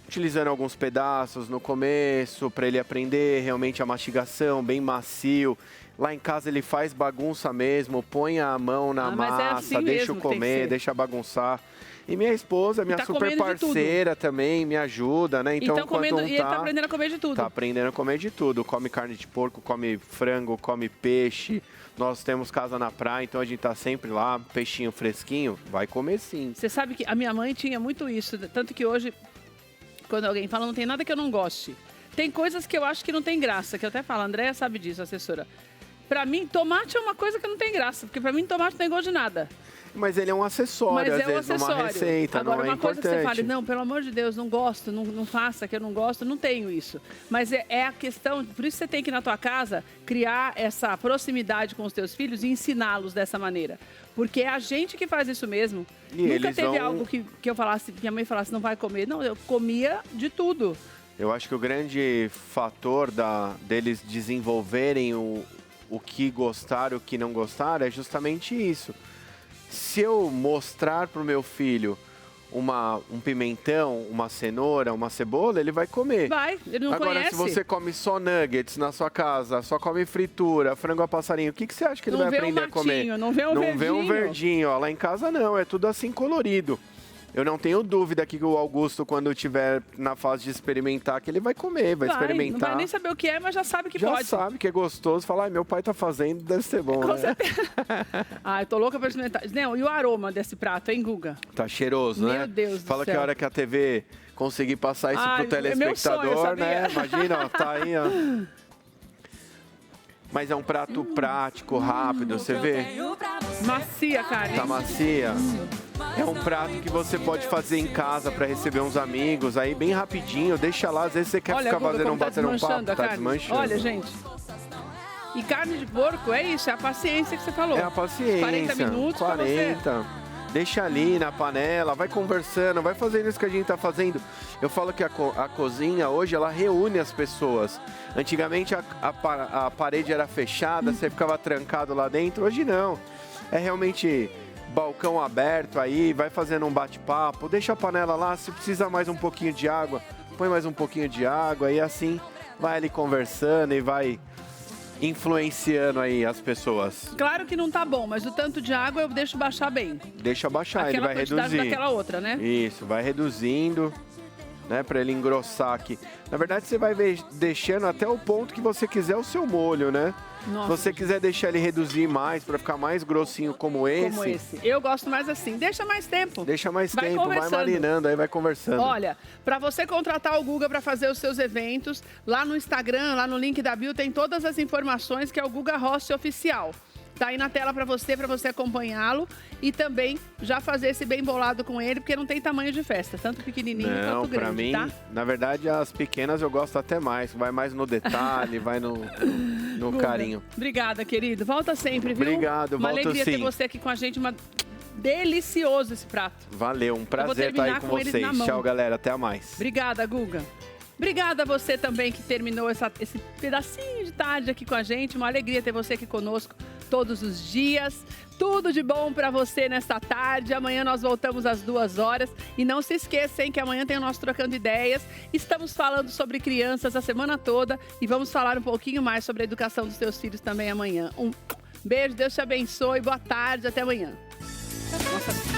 Speaker 7: utilizando alguns pedaços no começo para ele aprender realmente a mastigação, bem macio. Lá em casa ele faz bagunça mesmo, põe a mão na massa, assim deixa eu comer, deixa bagunçar. E minha esposa, minha super parceira também, me ajuda, né? Então
Speaker 1: ele tá aprendendo a comer de tudo.
Speaker 7: Tá aprendendo a comer de tudo. Come carne de porco, come frango, come peixe. Nós temos casa na praia, então a gente tá sempre lá, peixinho fresquinho, vai comer sim.
Speaker 1: Você sabe que a minha mãe tinha muito isso, tanto que hoje... Quando alguém fala, não tem nada que eu não goste. Tem coisas que eu acho que não tem graça, que eu até falo, a Andréia sabe disso, assessora. Pra mim, tomate é uma coisa que não tem graça, porque pra mim, tomate não tem gosto de nada.
Speaker 7: Mas ele é um acessório, às vezes, numa receita,
Speaker 1: agora,
Speaker 7: não é importante. Agora,
Speaker 1: uma coisa que você fala, não, pelo amor de Deus, não gosto, não faça, que eu não gosto, não tenho isso. Mas é a questão, por isso você tem que, na tua casa, criar essa proximidade com os teus filhos e ensiná-los dessa maneira. Porque é a gente que faz isso mesmo.
Speaker 7: E
Speaker 1: nunca teve algo que eu falasse, que minha mãe falasse, não vai comer. Não, eu comia de tudo.
Speaker 7: Eu acho que o grande fator deles desenvolverem o que gostar e o que não gostar é justamente isso. Se eu mostrar para o meu filho um pimentão, uma cenoura, uma cebola, ele vai comer.
Speaker 1: Ele não
Speaker 7: conhece. Agora, se você come só nuggets na sua casa, só come fritura, frango a passarinho, o que você acha que ele vai aprender a comer?
Speaker 1: Não vê um verdinho.
Speaker 7: Não vê um verdinho, ó. Lá em casa não, é tudo assim colorido. Eu não tenho dúvida que o Augusto, quando estiver na fase de experimentar, que ele vai comer, vai experimentar.
Speaker 1: Não vai nem saber o que é, mas já sabe que pode.
Speaker 7: Já sabe que é gostoso. Fala, meu pai tá fazendo, deve ser bom,
Speaker 1: Com
Speaker 7: né?
Speaker 1: certeza. Eu tô louca pra experimentar. Não, e o aroma desse prato, hein, Guga?
Speaker 7: Tá cheiroso, né?
Speaker 1: Meu Deus do céu.
Speaker 7: Fala que a hora que a TV conseguir passar isso pro telespectador,
Speaker 1: meu sonho,
Speaker 7: né? Imagina, ó, tá aí, ó. Mas é um prato prático, rápido, você vê?
Speaker 1: Macia, cara.
Speaker 7: Tá macia. É um prato que você pode fazer em casa para receber uns amigos, aí bem rapidinho, deixa lá, às vezes você quer ficar batendo um papo, tá desmanchando.
Speaker 1: Olha, gente. E carne de porco, é isso, é a paciência que você falou.
Speaker 7: É a paciência.
Speaker 1: 40 minutos
Speaker 7: 40. Deixa ali na panela, vai conversando, vai fazendo isso que a gente tá fazendo. Eu falo que a cozinha hoje, ela reúne as pessoas. Antigamente a parede era fechada, você ficava trancado lá dentro. Hoje não. É realmente balcão aberto aí, vai fazendo um bate-papo, deixa a panela lá, se precisa mais um pouquinho de água, põe mais um pouquinho de água e assim vai ali conversando e vai influenciando aí as pessoas.
Speaker 1: Claro que não tá bom, mas o tanto de água eu deixo baixar bem.
Speaker 7: Deixa baixar, ele vai reduzir.
Speaker 1: Daquela outra, né?
Speaker 7: Isso, vai reduzindo. né? Para ele engrossar aqui. Na verdade, você vai deixando até o ponto que você quiser o seu molho, né?
Speaker 1: Nossa.
Speaker 7: Se você quiser deixar ele reduzir mais, para ficar mais grossinho como esse.
Speaker 1: Eu gosto mais assim. Deixa mais tempo.
Speaker 7: Deixa mais tempo, vai marinando, aí vai conversando.
Speaker 1: Olha, para você contratar o Guga para fazer os seus eventos, lá no Instagram, lá no link da bio, tem todas as informações, que é o Guga Rossi Oficial. Tá aí na tela para você acompanhá-lo e também já fazer esse bem bolado com ele, porque não tem tamanho de festa, tanto pequenininho quanto grande,
Speaker 7: pra mim,
Speaker 1: tá?
Speaker 7: Na verdade, as pequenas eu gosto até mais, vai mais no detalhe, vai no carinho.
Speaker 1: Obrigada, querido. Volta sempre, viu?
Speaker 7: Obrigado,
Speaker 1: Uma
Speaker 7: volto
Speaker 1: alegria
Speaker 7: sim.
Speaker 1: ter você aqui com a gente, delicioso esse prato.
Speaker 7: Valeu, um prazer estar aí com vocês. Tchau, galera, até mais.
Speaker 1: Obrigada, Guga. Obrigada a você também que terminou esse pedacinho de tarde aqui com a gente. Uma alegria ter você aqui conosco todos os dias. Tudo de bom para você nesta tarde. Amanhã nós voltamos às 2h. E não se esqueça, hein, que amanhã tem o nosso Trocando Ideias. Estamos falando sobre crianças a semana toda e vamos falar um pouquinho mais sobre a educação dos seus filhos também amanhã. Um beijo, Deus te abençoe, boa tarde, até amanhã. Nossa.